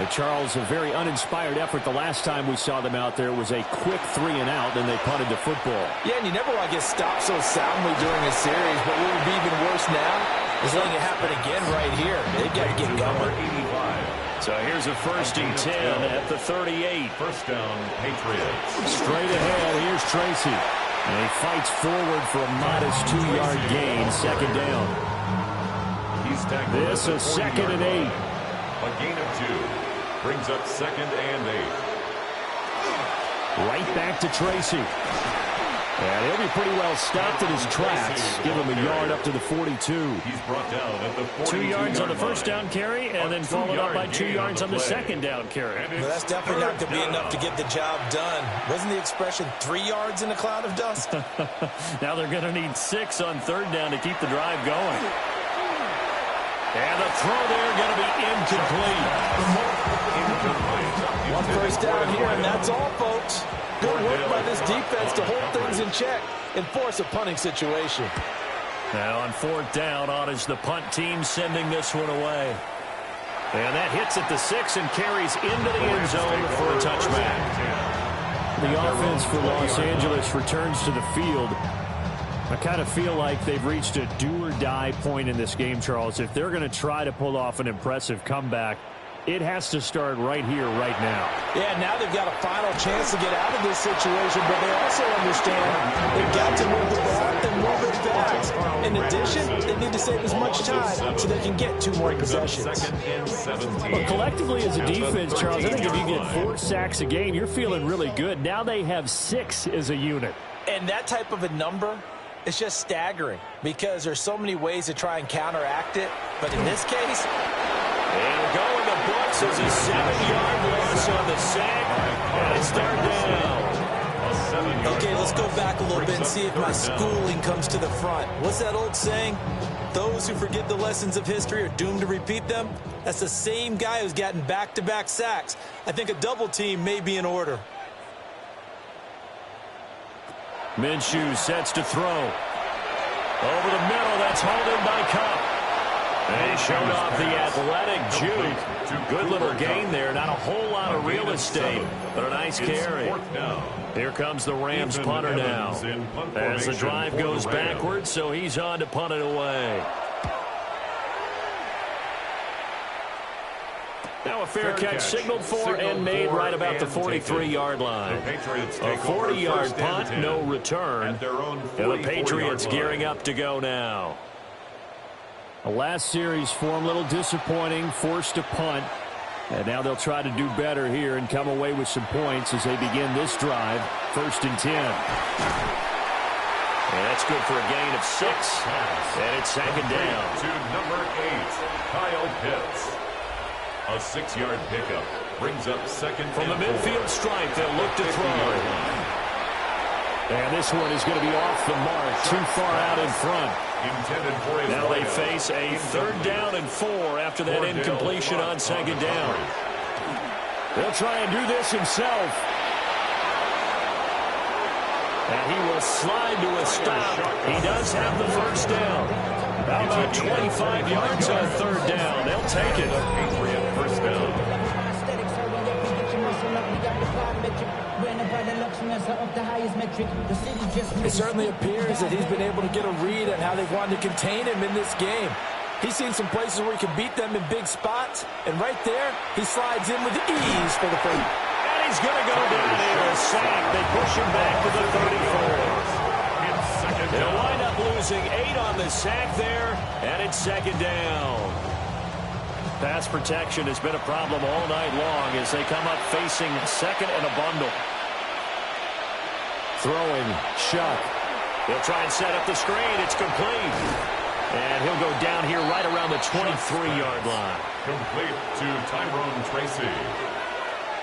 [SPEAKER 1] Charles, a very uninspired effort the last time we saw them out there was a quick 3 and out, and they punted the football.
[SPEAKER 2] Yeah, and you never want to get stopped so soundly during a series, but what would be even worse now is letting it happen again right here. They've got to get going.
[SPEAKER 1] So here's a 1st and 10 at the 38.
[SPEAKER 4] First down, Patriots.
[SPEAKER 1] Straight ahead, here's Tracy. And he fights forward for a modest 2-yard gain, 2nd down. This is 2nd and 8.
[SPEAKER 4] A gain of 2. Brings up 2nd and 8.
[SPEAKER 1] Right back to Tracy. And he'll be pretty well stopped in his tracks. Give him a yard up to the 42.
[SPEAKER 4] He's brought down at the 42.
[SPEAKER 1] 2 yards on the first down carry, and then followed up by 2 yards on the second down carry.
[SPEAKER 2] Well, that's definitely not going to be enough to get the job done. Wasn't the expression 3 yards in a cloud of dust?
[SPEAKER 1] Now they're going to need 6 on 3rd down to keep the drive going. And the throw there going to be incomplete.
[SPEAKER 2] first down here, and that's all, folks. Good work by this defense to hold things in check and force a punting situation.
[SPEAKER 1] Now on fourth down, on is the punt team sending this one away. And that hits at the 6 and carries into the end zone for a touchback. The offense for Los Angeles returns to the field. I kind of feel like they've reached a do-or-die point in this game, Charles. If they're going to try to pull off an impressive comeback, it has to start right here, right now.
[SPEAKER 2] Yeah, now they've got a final chance to get out of this situation, but they also understand they've got to move the ball and move it fast. In addition, they need to save as much time so they can get 2 more possessions.
[SPEAKER 1] Well, collectively as a defense, Charles, I think if you get 4 sacks a game, you're feeling really good. Now they have 6 as a unit.
[SPEAKER 2] And that type of a number, it's just staggering because there's so many ways to try and counteract it. But in this case,
[SPEAKER 1] and go in the books as a 7-yard loss on the sack. And it's third down.
[SPEAKER 2] Okay, let's go back a little bit and see if my schooling comes to the front. What's that old saying? Those who forget the lessons of history are doomed to repeat them. That's the same guy who's gotten back-to-back sacks. I think a double team may be in order.
[SPEAKER 1] Minshew sets to throw. Over the middle, that's hauled in by Cup. And he showed off the athletic juke. Good little gain there. Not a whole lot of real estate, but a nice carry. Here comes the Rams punter now. As the drive goes backwards, so he's on to punt it away. Now a fair catch signaled for and made right about the 43-yard line. A 40-yard punt, no return. And the Patriots gearing up to go now. The last series for them, a little disappointing, forced to punt. And now they'll try to do better here and come away with some points as they begin this drive. 1st and 10. And that's good for a gain of 6. And it's 2nd down.
[SPEAKER 4] To number 8, Kyle Pitts. A 6-yard pickup brings up 2nd
[SPEAKER 1] from the midfield stripe. They'll look to throw. And this one is going to be off the mark, too far out in front. Now they face a 3rd down and 4 after that incompletion on 2nd down. They'll try and do this himself. And he will slide to a stop. He does have the 1st down. How about 25 yards on 3rd down? They'll take it.
[SPEAKER 4] Patriot 1st down.
[SPEAKER 2] It certainly appears that he's been able to get a read on how they've wanted to contain him in this game. He's seen some places where he can beat them in big spots, and right there, he slides in with ease for the first.
[SPEAKER 1] And he's going to go down here, a sack. They push him back to the 34. They'll wind up losing 8 on the sack there, and it's 2nd down. Pass protection has been a problem all night long as they come up facing 2nd and a bundle. Throwing, Shuck. He'll try and set up the screen. It's complete. And he'll go down here right around the 23-yard line.
[SPEAKER 4] Complete to Tyrone Tracy.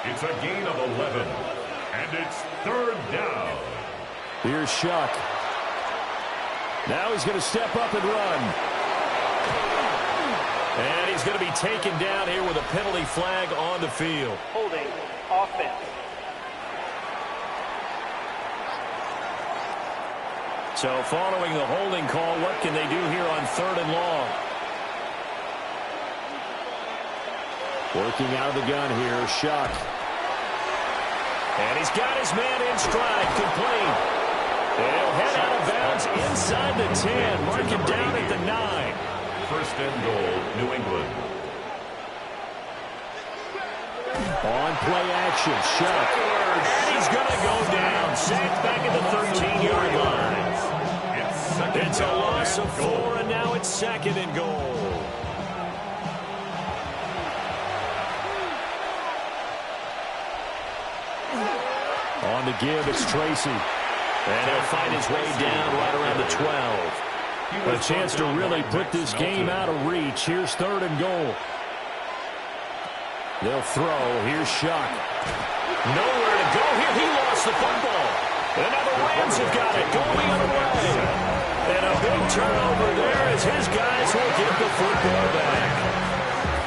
[SPEAKER 4] It's a gain of 11. And it's 3rd down.
[SPEAKER 1] Here's Shuck. Now he's going to step up and run. And he's going to be taken down here with a penalty flag on the field.
[SPEAKER 3] Holding offense.
[SPEAKER 1] So following the holding call, what can they do here on 3rd and long? Working out of the gun here, Shuck. And he's got his man in stride, complete. They'll head out of bounds inside the 10, mark him down at the 9.
[SPEAKER 4] 1st and goal, New England.
[SPEAKER 1] On play action, Shuck. And he's going to go down, sacked back at the 13-yard line. It's a loss of 4, and now it's 2nd and goal. On the give, it's Tracy. And he'll find his way down right around the 12. A chance to really put this game out of reach. Here's 3rd and goal. They'll throw. Here's Shuck. Nowhere to go here. He lost the football. And now the Rams have got it. Going the other way. And a big turnover there as his guys will get the football back.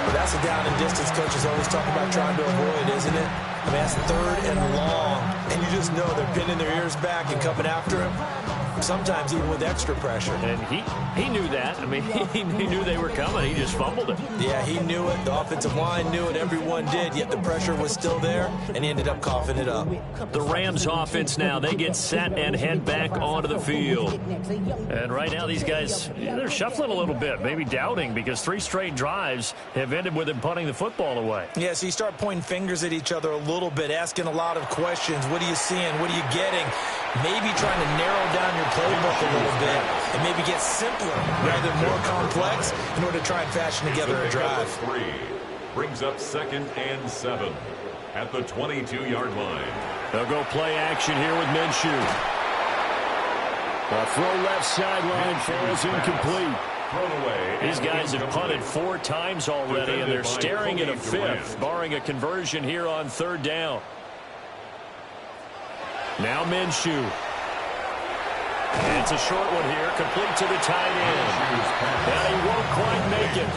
[SPEAKER 2] Well, that's a down and distance coaches always talk about trying to avoid, isn't it? I mean, that's 3rd and long, and you just know they're pinning their ears back and coming after him, sometimes even with extra pressure.
[SPEAKER 1] And he knew that. I mean, he knew they were coming. He just fumbled it.
[SPEAKER 2] Yeah, he knew it. The offensive line knew it. Everyone did, yet the pressure was still there, and he ended up coughing it up.
[SPEAKER 1] The Rams offense now, they get set and head back onto the field. And right now these guys, they're shuffling a little bit, maybe doubting, because 3 straight drives have ended with him punting the football away.
[SPEAKER 2] Yeah, so you start pointing fingers at each other a little bit, asking a lot of questions. What are you seeing? What are you getting? Maybe trying to narrow down your playbook a little bit and maybe get simpler rather than more complex in order to try and fashion together a drive.
[SPEAKER 4] 3 brings up 2nd and 7 at the 22-yard line.
[SPEAKER 1] They'll go play action here with Minshew. The throw left sideline falls incomplete. These guys have punted 4 times already, and they're staring at a 5th, barring a conversion here on 3rd down. Now Minshew. And it's a short one here, complete to the tight end. And he won't quite make it.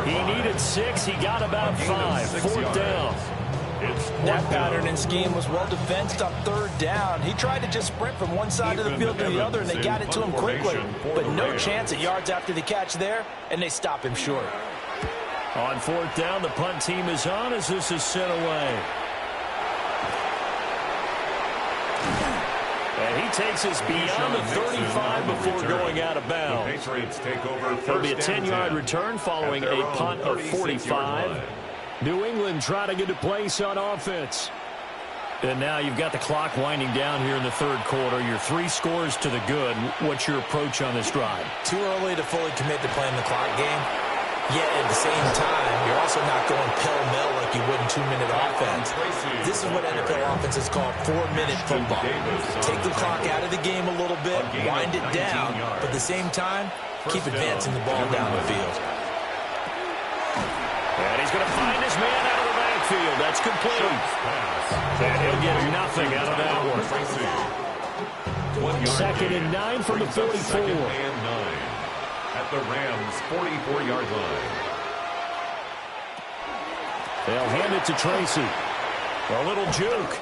[SPEAKER 1] He needed 6, he got about 5. 4th down.
[SPEAKER 2] That pattern and scheme was well defensed on 3rd down. He tried to just sprint from one side of the field to the other, and they got it to him quickly. But no chance at yards after the catch there, and they stop him short.
[SPEAKER 1] On 4th down, the punt team is on as this is sent away. And he takes us beyond the 35 before going out of bounds. It'll be a 10-yard return following a punt of 45. New England trying to get a place on offense. And now you've got the clock winding down here in the 3rd quarter. Your 3 scores to the good. What's your approach on this drive?
[SPEAKER 2] Too early to fully commit to playing the clock game. Yet at the same time, you're also not going pell-mell like you would in 2-minute offense. This is what NFL offenses call 4-minute football. Take the clock out of the game a little bit, wind it down, but at the same time, keep advancing the ball down the field.
[SPEAKER 1] And he's going to find his man out of the backfield. That's complete. And he'll get nothing out of that one. 2nd and 9 from the 44.
[SPEAKER 4] At the Rams' 44-yard line.
[SPEAKER 1] They'll hand it to Tracy. A little juke.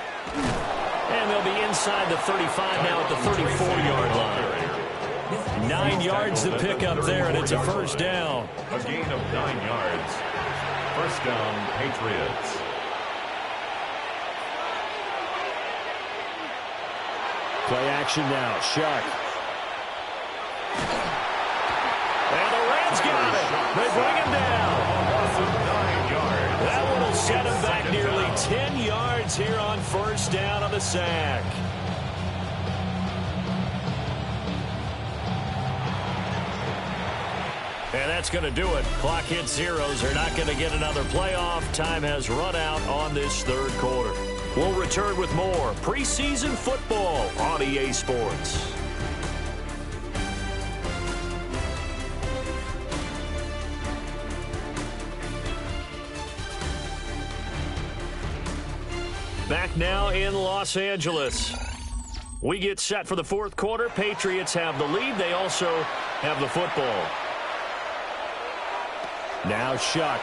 [SPEAKER 1] And they'll be inside the 35 now at the 34-yard line. 9 yards to pick up there, and it's a 1st down.
[SPEAKER 4] A gain of 9 yards. 1st down, Patriots.
[SPEAKER 1] Play action now. Shuck. And the Rams got it. They bring him down. That one will set him back nearly 10 yards here on 1st down on the sack. And that's going to do it. Clock hits zeros. They're not going to get another playoff. Time has run out on this 3rd quarter. We'll return with more preseason football on EA Sports. Back now in Los Angeles. We get set for the 4th quarter. Patriots have the lead. They also have the football. Now Shuck.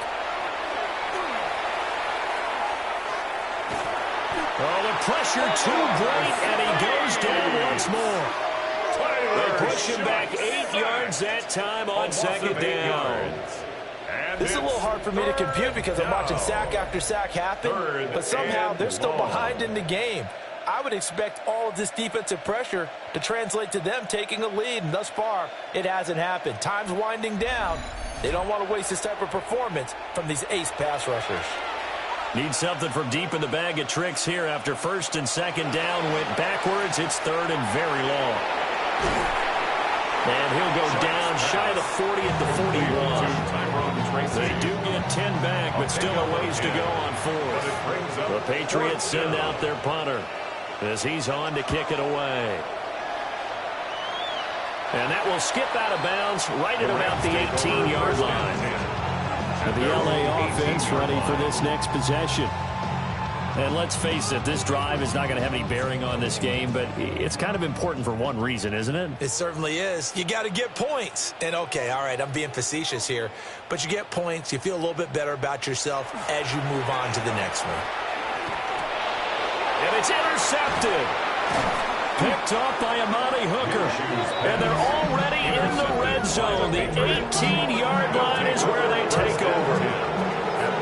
[SPEAKER 1] Oh, the pressure too great, and he goes down once more. They push him back 8 yards that time on 2nd down.
[SPEAKER 2] This is a little hard for me to compute because I'm watching sack after sack happen, but somehow they're still behind in the game. I would expect all of this defensive pressure to translate to them taking a lead, and thus far, it hasn't happened. Time's winding down. They don't want to waste this type of performance from these ace pass rushers.
[SPEAKER 1] Need something from deep in the bag of tricks here after 1st and 2nd down went backwards. It's 3rd and very long. And he'll go down shy of the 40 at the 41. They do get 10 back, but still a ways to go on 4th. The Patriots send out their punter as he's on to kick it away. And that will skip out of bounds right at about the 18-yard line. And the LA offense ready for this next possession. And let's face it, this drive is not going to have any bearing on this game, but it's kind of important for one reason, isn't it?
[SPEAKER 2] It certainly is. You got to get points. And, okay, all right, I'm being facetious here, but you get points. You feel a little bit better about yourself as you move on to the next one.
[SPEAKER 1] And it's intercepted. Picked off by Amani Hooker. And they're already in the red zone. The 18-yard line is where they take over.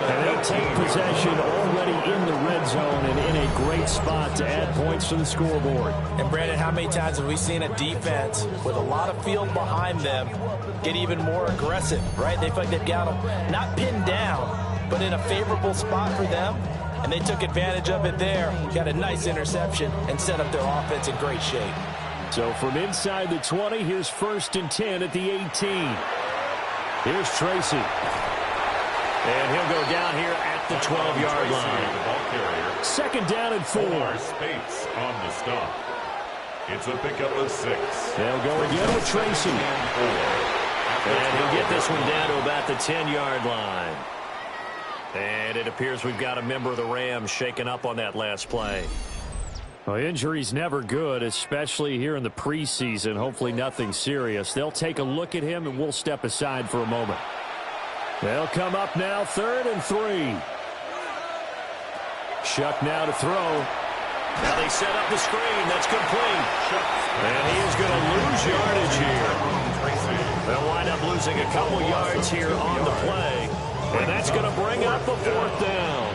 [SPEAKER 1] And they'll take possession already in the red zone and in a great spot to add points to the scoreboard.
[SPEAKER 2] And, Brandon, how many times have we seen a defense with a lot of field behind them get even more aggressive, right? They feel like they've got them not pinned down, but in a favorable spot for them. And they took advantage of it there. Got a nice interception and set up their offense in great shape.
[SPEAKER 1] So from inside the 20, here's 1st and 10 at the 18. Here's Tracy. And he'll go down here at the 12-yard line. 2nd down and 4.
[SPEAKER 4] Spates on the stop. It's a pickup of 6.
[SPEAKER 1] They'll go again with Tracy. And he'll get this one down to about the 10-yard line. And it appears we've got a member of the Rams shaken up on that last play. Well, injury's never good, especially here in the preseason. Hopefully nothing serious. They'll take a look at him, and we'll step aside for a moment. They'll come up now, 3rd and 3. Shuck now to throw. Now they set up the screen. That's complete. And he is going to lose yardage here. They'll wind up losing a couple yards here on the play. And that's going to bring up a 4th down.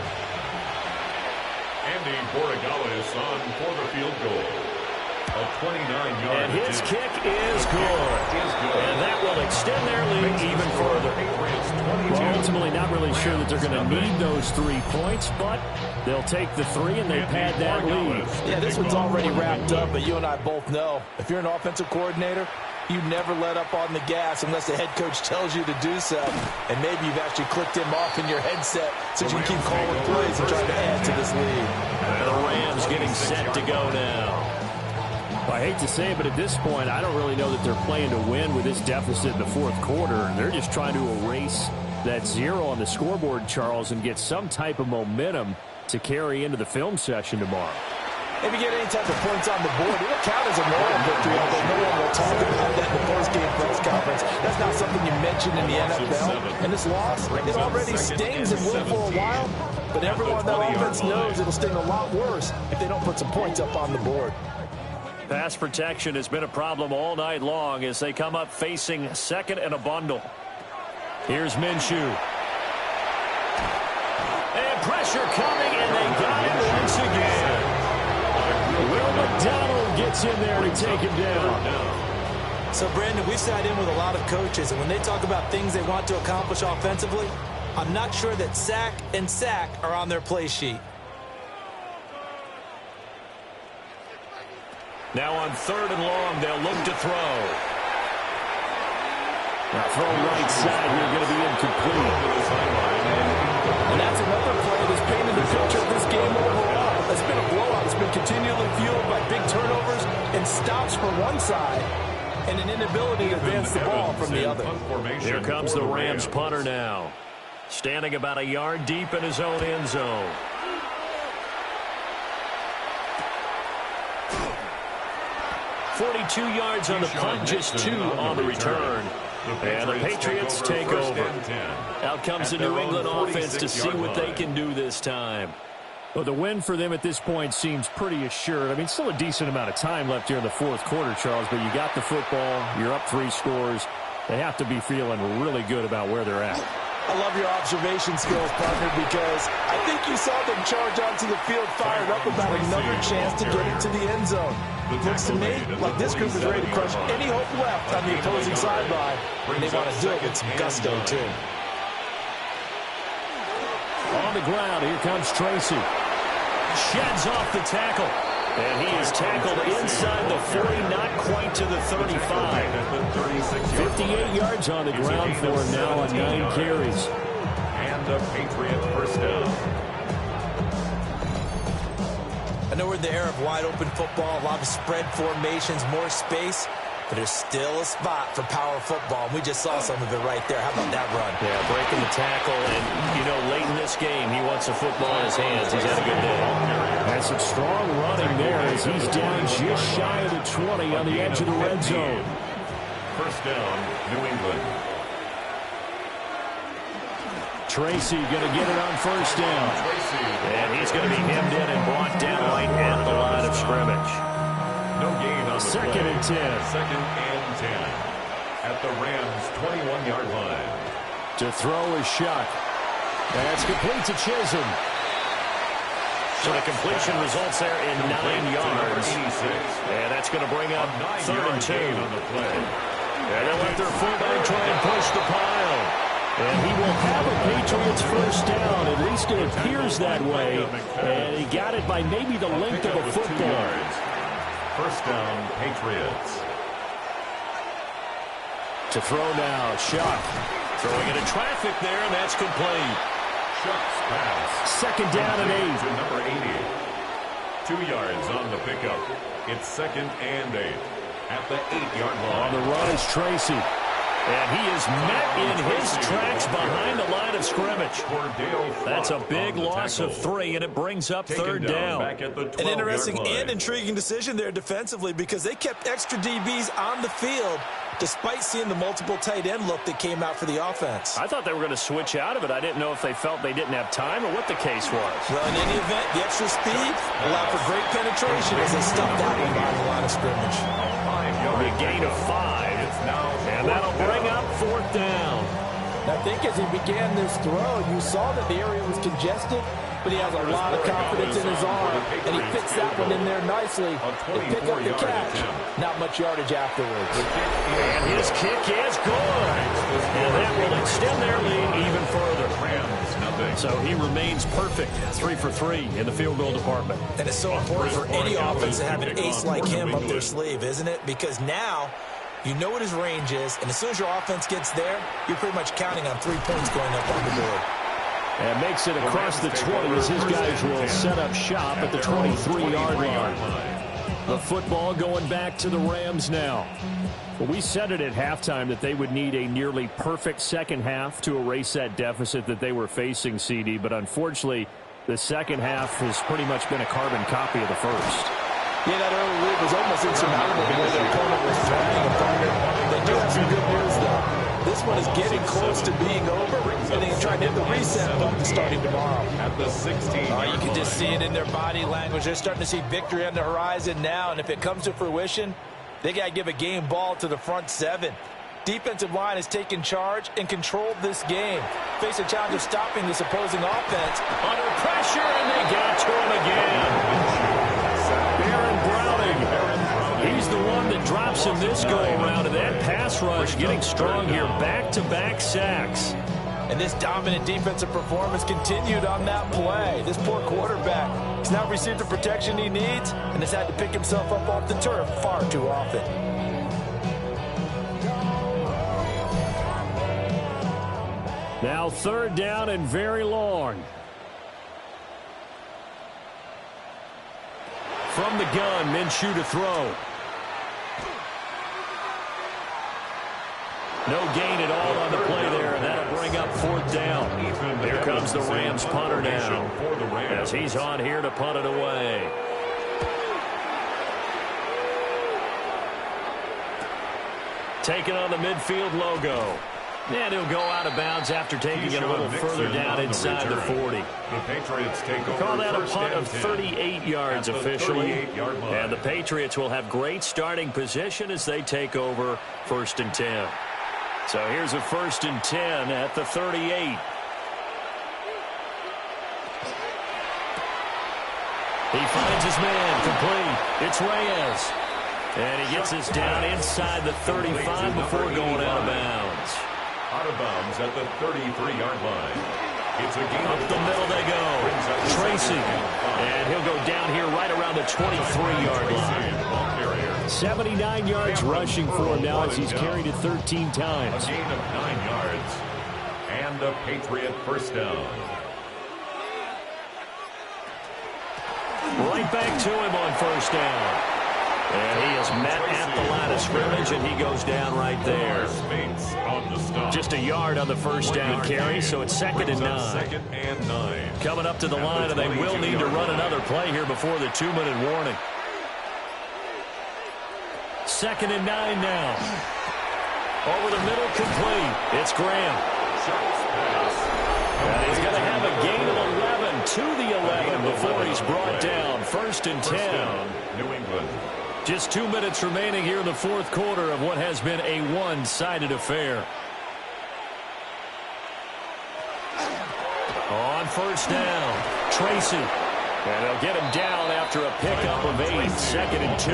[SPEAKER 4] Andy Borregales on for the field goal. A 29-yard
[SPEAKER 1] and his kick is good. And that will extend their lead even further. Well, ultimately not really sure that they're going to need those 3 points, but they'll take the 3 and they pad that lead.
[SPEAKER 2] Yeah, this one's already wrapped up, but you and I both know if you're an offensive coordinator, you never let up on the gas unless the head coach tells you to do so. And maybe you've actually clicked him off in your headset so you can keep calling plays and trying to add to this lead.
[SPEAKER 1] And the Rams getting set to go now. Well, I hate to say it, but at this point, I don't really know that they're playing to win with this deficit in the 4th quarter. They're just trying to erase that 0 on the scoreboard, Charles, and get some type of momentum to carry into the film session tomorrow.
[SPEAKER 2] If you get any type of points on the board, it'll count as a moral victory, although no one will talk about that in the post-game press conference. That's not something you mentioned in the NFL. And this loss, it already stings and will for a while, but everyone on that offense knows it'll sting a lot worse if they don't put some points up on the board.
[SPEAKER 1] Pass protection has been a problem all night long as they come up facing 2nd and a bundle. Here's Minshew. And pressure coming, and they got him once again. Will McDonald gets in there to take him down.
[SPEAKER 2] So, Brandon, we sat in with a lot of coaches, and when they talk about things they want to accomplish offensively, I'm not sure that sack and sack are on their play sheet.
[SPEAKER 1] Now on 3rd and long, they'll look to throw. Now throw right side here, going to be incomplete.
[SPEAKER 2] And that's another play that's painted the picture of this game overall. It's been a blowout. It's been continually fueled by big turnovers and stops from one side and an inability to advance the ball from the other.
[SPEAKER 1] Here comes the Rams punter now. Standing about a yard deep in his own end zone. .42 yards on the punt, just 2 on the return. And the Patriots take over. Out comes the New England offense to see what they can do this time. Well, the win for them at this point seems pretty assured. I mean, still a decent amount of time left here in the 4th quarter, Charles, but you got the football, you're up 3 scores. They have to be feeling really good about where they're at.
[SPEAKER 2] I love your observation skills, partner, because I think you saw them charge onto the field fired up about another chance to get it to the end zone. It looks to me like this group is ready to crush any hope left on the opposing sideline, and they want to do it with some gusto, too.
[SPEAKER 1] On the ground, here comes Tracy. Sheds off the tackle. And he is tackled inside the 40, not quite to the 35. 58 yards on the ground for him now on 9 carries.
[SPEAKER 4] And a Patriot 1st down.
[SPEAKER 2] I know we're in the era of wide-open football, a lot of spread formations, more space, but there's still a spot for power football, and we just saw some of it right there. How about that run?
[SPEAKER 1] Yeah, breaking the tackle, and, you know, late in this game, he wants the football in his hands. He's had a good day. That's some strong running there as he's down just shy of the 20 on the edge of the red zone.
[SPEAKER 4] 1st down, New England.
[SPEAKER 1] Tracy going to get it on 1st down. And he's going to be hemmed in and brought down right at and 10.
[SPEAKER 4] Second and 10 at the Rams' 21-yard line.
[SPEAKER 1] To throw is Shuck. That's complete to Chisholm. So the completion results there in 9 yards. And that's going to bring up 3rd and 2.
[SPEAKER 4] On the play.
[SPEAKER 1] And they'll let their fullback try and push the pile. And he will have a Patriots first down. At least it appears that way. And he got it by maybe the length of a football.
[SPEAKER 4] First down, Patriots.
[SPEAKER 1] To throw now, Shuck. Throwing into traffic there, and that's complete.
[SPEAKER 4] Shuck's pass.
[SPEAKER 1] Second down and 8.
[SPEAKER 4] To number 80. 2 yards on the pickup. It's second and 8 at the 8-yard line.
[SPEAKER 1] On the run is Tracy. And he is met in his tracks behind the line of scrimmage. That's a big loss of 3, and it brings up 3rd down.
[SPEAKER 2] An interesting and intriguing decision there defensively because they kept extra DBs on the field despite seeing the multiple tight end look that came out for the offense.
[SPEAKER 1] I thought they were going to switch out of it. I didn't know if they felt they didn't have time or what the case was.
[SPEAKER 2] Well, in any event, the extra speed allowed for great penetration as they stuffed that one behind the line of scrimmage.
[SPEAKER 1] A gain of 5. And that'll bring up 4th down.
[SPEAKER 2] I think as he began this throw, you saw that the area was congested, but he has a lot of confidence in his arm, and he fits that one in there nicely and pick up the catch. Not much yardage afterwards.
[SPEAKER 1] And his kick is good. And that will extend their lead even further. So he remains perfect, 3 for 3 in the field goal department.
[SPEAKER 2] And it's so important for any offense to have an ace like him up their sleeve, isn't it? Because now you know what his range is, and as soon as your offense gets there, you're pretty much counting on 3 points going up on the board.
[SPEAKER 1] And makes it across the 20 as his guys will set up shop at the 23-yard line. The football going back to the Rams now. Well, we said it at halftime that they would need a nearly perfect second half to erase that deficit that they were facing, CD. But unfortunately, the second half has pretty much been a carbon copy of the first.
[SPEAKER 2] Yeah, that early lead was almost insurmountable the way their opponent was threatening a partner. They do have some good news, though. This one is getting close to being over, and they can try to hit the reset button starting tomorrow.
[SPEAKER 4] At the 16-yard
[SPEAKER 2] you can just see it in their body language. They're starting to see victory on the horizon now, and if it comes to fruition, they got to give a game ball to the front 7. Defensive line has taken charge and controlled this game. Face a challenge of stopping this opposing offense.
[SPEAKER 1] Under pressure, and they get to him again. He's the one that drops him this go-around, and that pass rush getting strong here. Back-to-back sacks.
[SPEAKER 2] And this dominant defensive performance continued on that play. This poor quarterback has not received the protection he needs and has had to pick himself up off the turf far too often.
[SPEAKER 1] Now 3rd down and very long. From the gun, Minshew to throw. No gain at all on the play there, and that'll bring up 4th down. Here comes the Rams punter now, as he's on here to punt it away. Taking on the midfield logo. And he'll go out of bounds after taking it a little further down inside the 40.
[SPEAKER 4] The Patriots take over.
[SPEAKER 1] Call that a punt of 38 yards officially.
[SPEAKER 4] 38-yard line.
[SPEAKER 1] And the Patriots will have great starting position as they take over 1st and 10. So here's a 1st and 10 at the 38. He finds his man complete. It's Reyes. And he gets us down inside the 35 before going out of bounds.
[SPEAKER 4] Out of bounds at the 33-yard line. It's a gain
[SPEAKER 1] up the middle they go. Tracy. And he'll go down here right around the 23-yard line. 79 yards rushing for him now as he's carried it 13 times.
[SPEAKER 4] A gain of 9 yards. And a Patriot first down.
[SPEAKER 1] Right back to him on 1st down. And he is met at the line of scrimmage, and he goes down right there. Just a yard on the 1st down carry, so it's 2nd and 9. Coming up to the line, and they will need to run another play here before the 2-minute warning. 2nd and 9 now. Over the middle, complete. It's Graham. And he's going to have a gain of 11 to the 11 before he's brought down. 1st and 10.
[SPEAKER 4] New England.
[SPEAKER 1] Just 2 minutes remaining here in the fourth quarter of what has been a one-sided affair. On first down, Tracy. And they'll get him down after a pickup of 8, 2nd and 2.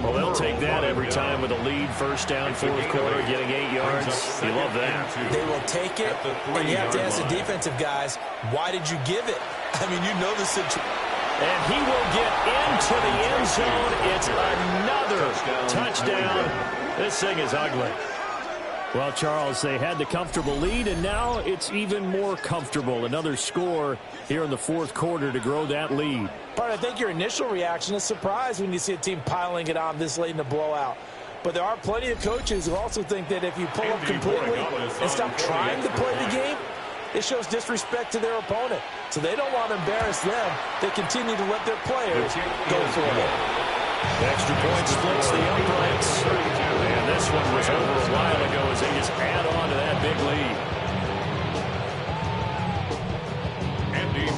[SPEAKER 1] Well, they'll take that every time with a lead. First down, fourth quarter, getting 8 yards. You love that.
[SPEAKER 2] They will take it, and you have to ask the defensive guys, why did you give it? I mean, you know the situation.
[SPEAKER 1] And he will get into the end zone. It's another touchdown. This thing is ugly. Well, Charles, they had the comfortable lead, and now it's even more comfortable. Another score here in the fourth quarter to grow that lead.
[SPEAKER 2] But I think your initial reaction is surprise when you see a team piling it on this late in the blowout. But there are plenty of coaches who also think that if you pull up completely and stop trying to play the game, it shows disrespect to their opponent. So they don't want to embarrass them. They continue to let their players go for it.
[SPEAKER 1] Extra point splits the uprights. And this one was over a while ago as they just add on to that big lead.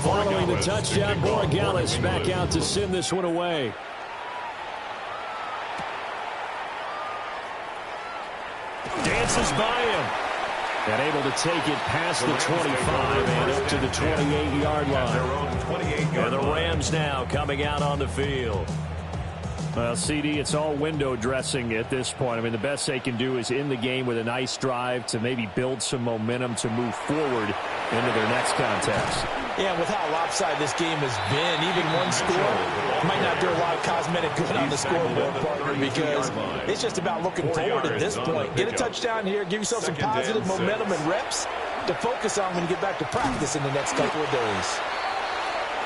[SPEAKER 1] Following the touchdown, Borregales back out to send this one away. Dances by him. And able to take it past the 25 and up to the 28-yard line. And the Rams now coming out on the field. Well, CD, it's all window dressing at this point. I mean, the best they can do is in the game with a nice drive to maybe build some momentum to move forward into their next contest.
[SPEAKER 2] Yeah, with how lopsided this game has been, even one score might not do a lot of cosmetic good on the scoreboard, partner, because it's just about looking forward at this point. Get a touchdown here, give yourself some positive momentum and reps to focus on when you get back to practice in the next couple of days.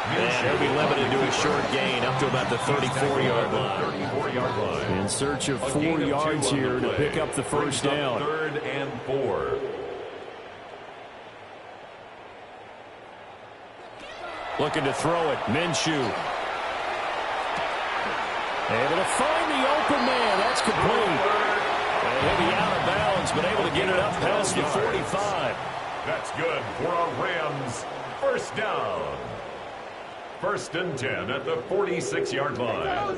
[SPEAKER 1] And he'll be limited to a short gain up to about the 34-yard line. In search of 4 yards here to pick up the first down.
[SPEAKER 4] 3rd and 4.
[SPEAKER 1] Looking to throw it. Minshew. Able to find the open man. That's complete. And he'll be out of bounds, but able to get it up past the 45.
[SPEAKER 4] That's good for a Rams first down. 1st and 10 at the 46-yard line.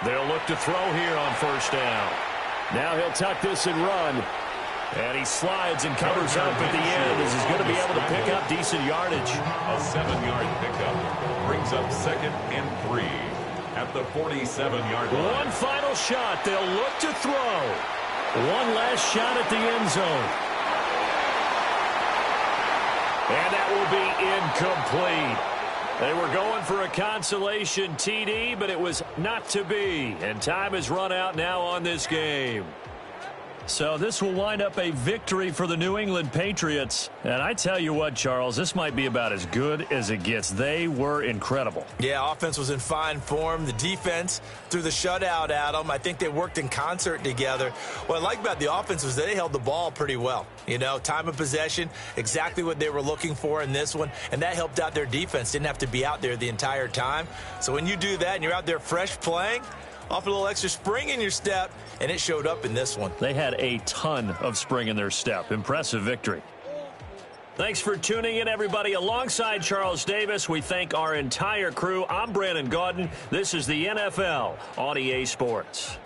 [SPEAKER 1] They'll look to throw here on first down. Now he'll tuck this and run. And he slides and covers up at the end as he's going to be able to pick up decent yardage.
[SPEAKER 4] A 7-yard pickup brings up 2nd and 3 at the 47-yard line.
[SPEAKER 1] One final shot. They'll look to throw. One last shot at the end zone. And that will be incomplete. They were going for a consolation TD, but it was not to be. And time has run out now on this game. So this will wind up a victory for the New England Patriots. And I tell you what, Charles, this might be about as good as it gets. They were incredible.
[SPEAKER 2] Yeah, offense was in fine form. The defense threw the shutout at them. I think they worked in concert together. What I like about the offense was they held the ball pretty well. You know, time of possession, exactly what they were looking for in this one. And that helped out their defense. Didn't have to be out there the entire time. So when you do that and you're out there fresh playing, off a little extra spring in your step, and it showed up in this one.
[SPEAKER 1] They had a ton of spring in their step. Impressive victory. Thanks for tuning in, everybody. Alongside Charles Davis, we thank our entire crew. I'm Brandon Gaudin. This is the NFL on EA Sports.